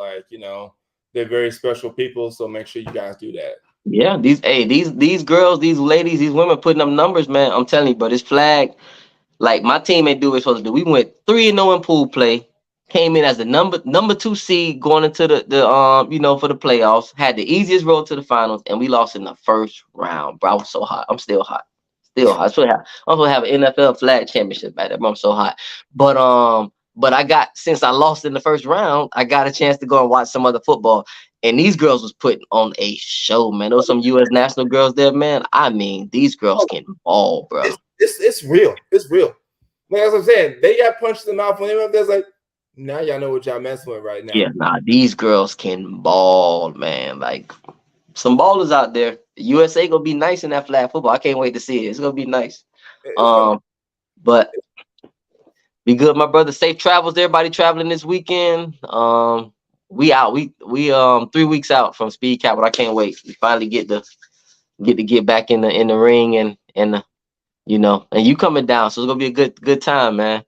they're very special people. So make sure you guys do that. Yeah, these girls, these ladies, these women putting up numbers, man. I'm telling you, but this flag, like my team ain't do what it's supposed to do. We went 3-0 in pool play, came in as the number 2 seed going into the for the playoffs, had the easiest road to the finals, and we lost in the first round. Bro, I was so hot. I'm still hot. Still hot. I'm gonna have an NFL flag championship back there, bro. I'm so hot. But I got, since I lost in the first round, I got a chance to go and watch some other football. And these girls was putting on a show, man. There was some U.S. national girls there, man. I mean, these girls can ball, bro. It's real. It's real. Like as I'm saying, they got punched in the mouth when they went up there. It's like, now y'all know what y'all messing with right now. Yeah, nah, these girls can ball, man. Like some ballers out there. The USA gonna be nice in that flag football. I can't wait to see it. It's gonna be nice. But be good, my brother. Safe travels to everybody traveling this weekend. We out. We 3 weeks out from Speed Capital. I can't wait. We finally get back in the ring and and you coming down, so it's gonna be a good time, man.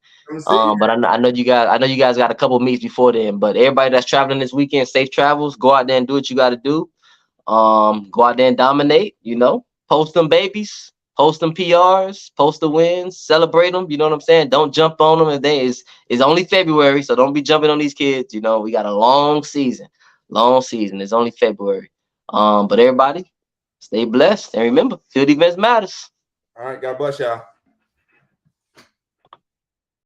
But I know you guys got a couple meets before then. But everybody that's traveling this weekend, safe travels. Go out there and do what you got to do. Go out there and dominate. Post them babies, post them PRs, post the wins, celebrate them. You know what I'm saying? Don't jump on them. It's only February, so don't be jumping on these kids. We got a long season. It's only February. But everybody, stay blessed and remember, field events matters. All right, God bless y'all.